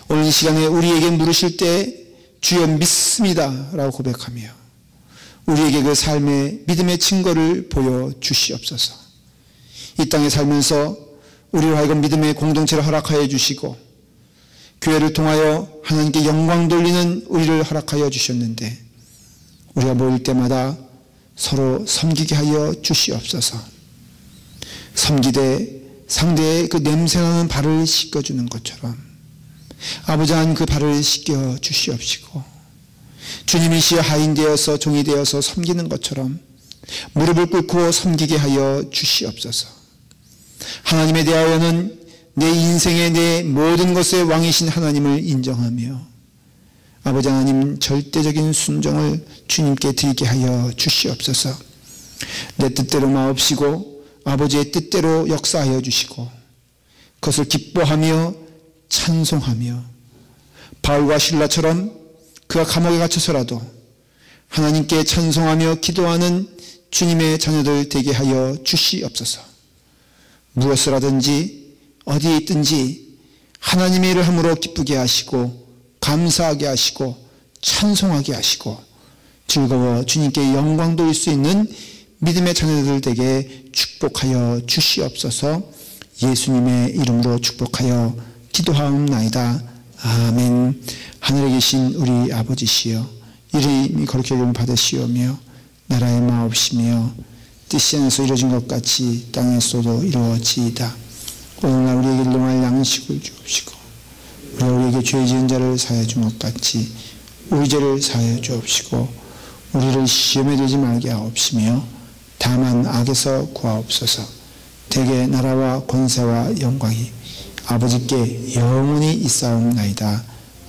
S1: 오늘 이 시간에 우리에게 물으실 때 주여 믿습니다 라고 고백하며 우리에게 그 삶의 믿음의 증거를 보여주시옵소서. 이 땅에 살면서 우리로 하여금 믿음의 공동체를 허락하여 주시고 교회를 통하여 하나님께 영광 돌리는 우리를 허락하여 주셨는데 우리가 모일 때마다 서로 섬기게 하여 주시옵소서. 섬기되 상대의 그 냄새나는 발을 씻겨주는 것처럼 아버지 하나님 그 발을 씻겨 주시옵시고 주님이시여 하인 되어서 종이 되어서 섬기는 것처럼 무릎을 꿇고 섬기게 하여 주시옵소서. 하나님에 대하여는 내 인생의 내 모든 것의 왕이신 하나님을 인정하며 아버지 하나님 절대적인 순종을 주님께 드리게 하여 주시옵소서. 내 뜻대로 마옵시고 아버지의 뜻대로 역사하여 주시고 그것을 기뻐하며 찬송하며 바울과 실라처럼 그가 감옥에 갇혀서라도 하나님께 찬송하며 기도하는 주님의 자녀들 되게 하여 주시옵소서. 무엇을 하든지 어디에 있든지 하나님의 일을 함으로 기쁘게 하시고 감사하게 하시고 찬송하게 하시고 즐거워 주님께 영광 돌릴 수 있는 믿음의 자녀들 되게 축복하여 주시옵소서. 예수님의 이름으로 축복하여 기도하옵나이다. 아멘. 하늘에 계신 우리 아버지시여, 이름이 거룩히 여김을 받으시오며 나라의 마옵시며 뜻이 하늘에서 이루어진 것 같이 땅에서도 이루어지이다. 오늘날 우리에게 일용할 양식을 주옵시고 우리에게 죄 지은 자를 사하여 준 것 같이 우리 죄를 사하여 주옵시고 우리를 시험에 들지 말게 하옵시며 다만 악에서 구하옵소서. 대개 나라와 권세와 영광이 아버지께 영원히 있사옵나이다.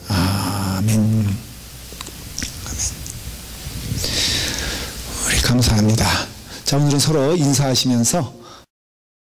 S1: 아멘. 아멘. 우리 감사합니다. 자, 오늘은 서로 인사하시면서